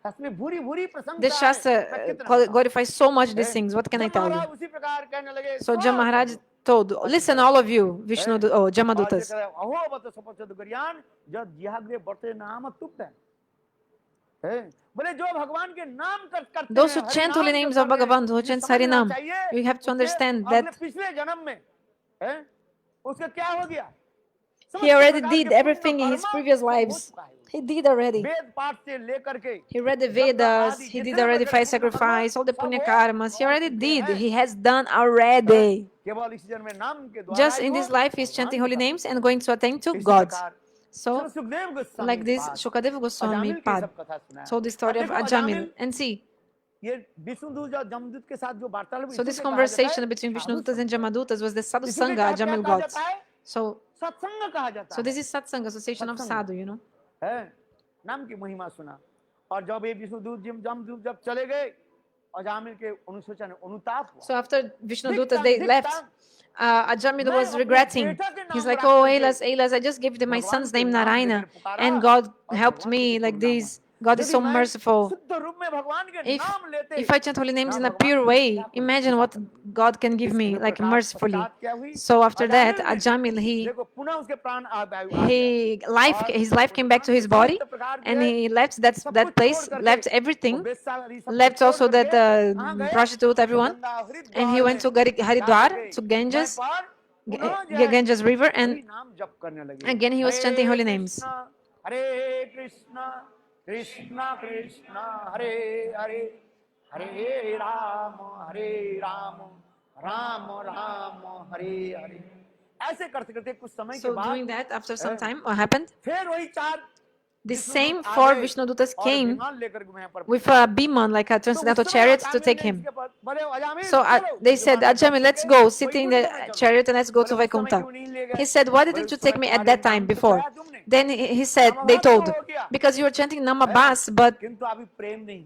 इसमें भूरी भूरी प्रशंसा This है, Shastra मैं कितना बताऊं? glorifies so much these things. What can I जब tell you? महाराज उसी प्रकार कहने लगे, So "सुनो Jam Maharaj सब लोग, told, listen all of you, Vishnu, और Jamadutas. ये कहते हैं, अहो बत सपचद गरियान जब जिहाग्रे बढ़ते नाम तुप्त है, बोले जो भगवान के नाम करते Those who हैं, chant हरि holy नाम names जो of करते हैं, Bhagavan, who ये chant समझना Harinam, चाहिए, you have to उसके understand अगले that पिछले जन्म में है, उसका क्या हो गया? he already did everything in his previous lives. He did already. वेद पाठ से लेकर के He read the Vedas, he did already 5 sacrifice, all the punya karmas. He already did. He has done already. केवल इस जन्म में नाम के द्वारा Just ही in वो this life, he's chanting holy names and going to attain to इसी God. प्रकार So, सुखदेव गोस्वामी like के this, pass Shukadeva Goswami Ajamil की Pad सब कथा सुना है। told the story अब of देखो, Ajamil. And see, ये विष्णुदूत और जमदूत के साथ जो वार्तालाप so this इसीलिए कहा जाता conversation है, between साधु Vishnudutas and संग। Jamadutas was the Sadhu इसीलिए Sangha क्या Ajamil कहा got. जाता है? So, सत्संग कहा जाता so है, this is Satsanga, association of Satsanga. sadhu, you know. है नाम की महिमा सुना। और जब ये विष्णुदूत जमदूत जब चले गए, अजामिल के अनुशोचन अनुताप हुआ। So after Vishnudutas, they left. Ajamil was मैं अपने regretting. बेटा के He's नाम like, रख oh, करके Ailas, I just gave them my भगवान son's के name नाम Narayana, लेकर पुकारा and God और helped भगवान me के like Karuna this. God is यदि so मैं merciful. शुद्ध रूप में भगवान के If नाम लेते if I chant holy names ना in a भगवान pure मुझे way, क्या कुछ imagine सिखा what सकते हैं। God can give इस me, like प्रकार mercifully. पश्चात क्या हुई? So after that, अजामिल ने Ajamil, देखो पुनः उसके प्राण आ गया his life came back to his body, and he left that place, left everything, left also that prostitute, everyone, and he went to Haridwar, to Ganges, Ganges river, and नाम जप करने लगे। again he was chanting holy names. हरे कृष्णा कृष्णा कृष्णा हरे हरे हरे राम राम राम हरे हरे। ऐसे करते करते कुछ समय के So बाद doing that, after some time, what happened? फिर वही चार The same 4 Vishnudutas और came विमान लेकर वहां पर with a Biman, like a transcendental chariot, to take him. So they said, Ajamil, let's go, sit in the chariot and let's go to Vaikuntha. He said, why didn't you take me at that time before? Then he said, they told, because you were chanting Namabas, but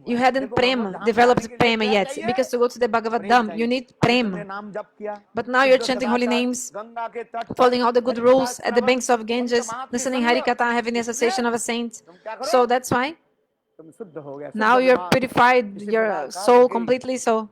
you hadn't prema, developed prema yet. Because to go to the Bhagavad Dham, you need prema. But now you're chanting holy names, following all the good rules at the banks of Ganges, listening Harikatha, having the association of a saint. So that's why now you're purified, your soul completely. So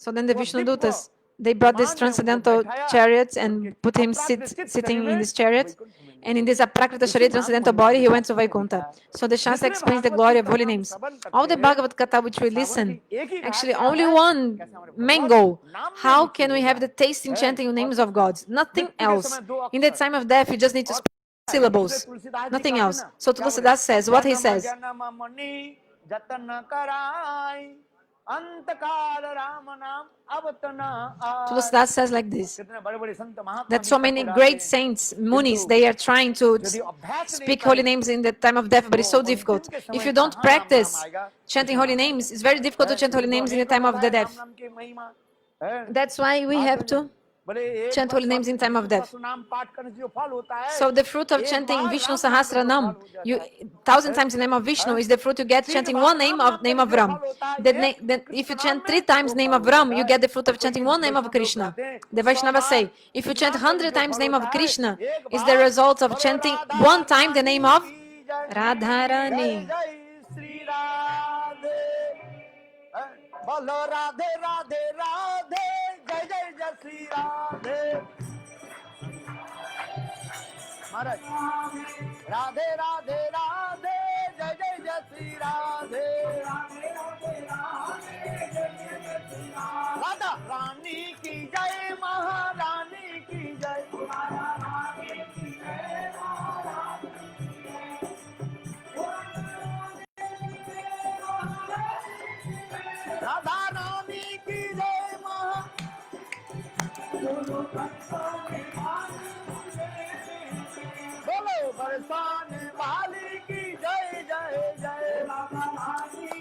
then the Vishnudutas, they brought this transcendental chariots and put him sitting in this chariot, and in this Aprakrita Sharira transcendental body he went to Vaikuntha. So the Shastra explains the glory of holy names. All the Bhagavad Katha which we listen, actually only one mango. How can we have the taste in chanting names of God? Nothing else. In the time of death you just need to speak syllables, nothing else. So Tulsidas says what he says. Tulsidas says like this, that so many great saints, munis, they are trying to speak holy names in the time of death, but it's so difficult. If you don't practice chanting holy names, it's very difficult to chant holy names in the time of the death. That's why we have to chant holy names in time of death. So the fruit of chanting Vishnu Sahasranam, 1,000 times the name of Vishnu, is the fruit you get chanting one name of Ram. Then if you chant 3 times name of Ram, you get the fruit of chanting one name of Krishna. The Vaishnavas say, if you chant 100 times name of Krishna, is the result of chanting one time the name of Radharani. बोलो राधे राधे राधे श्री राधे महाराज राधे राधे राधे जय जय जय श्री राधे राधा रानी की जय महारानी की जय राधा रानी की जय महा बोलो बरसाने वाली की जय जय जय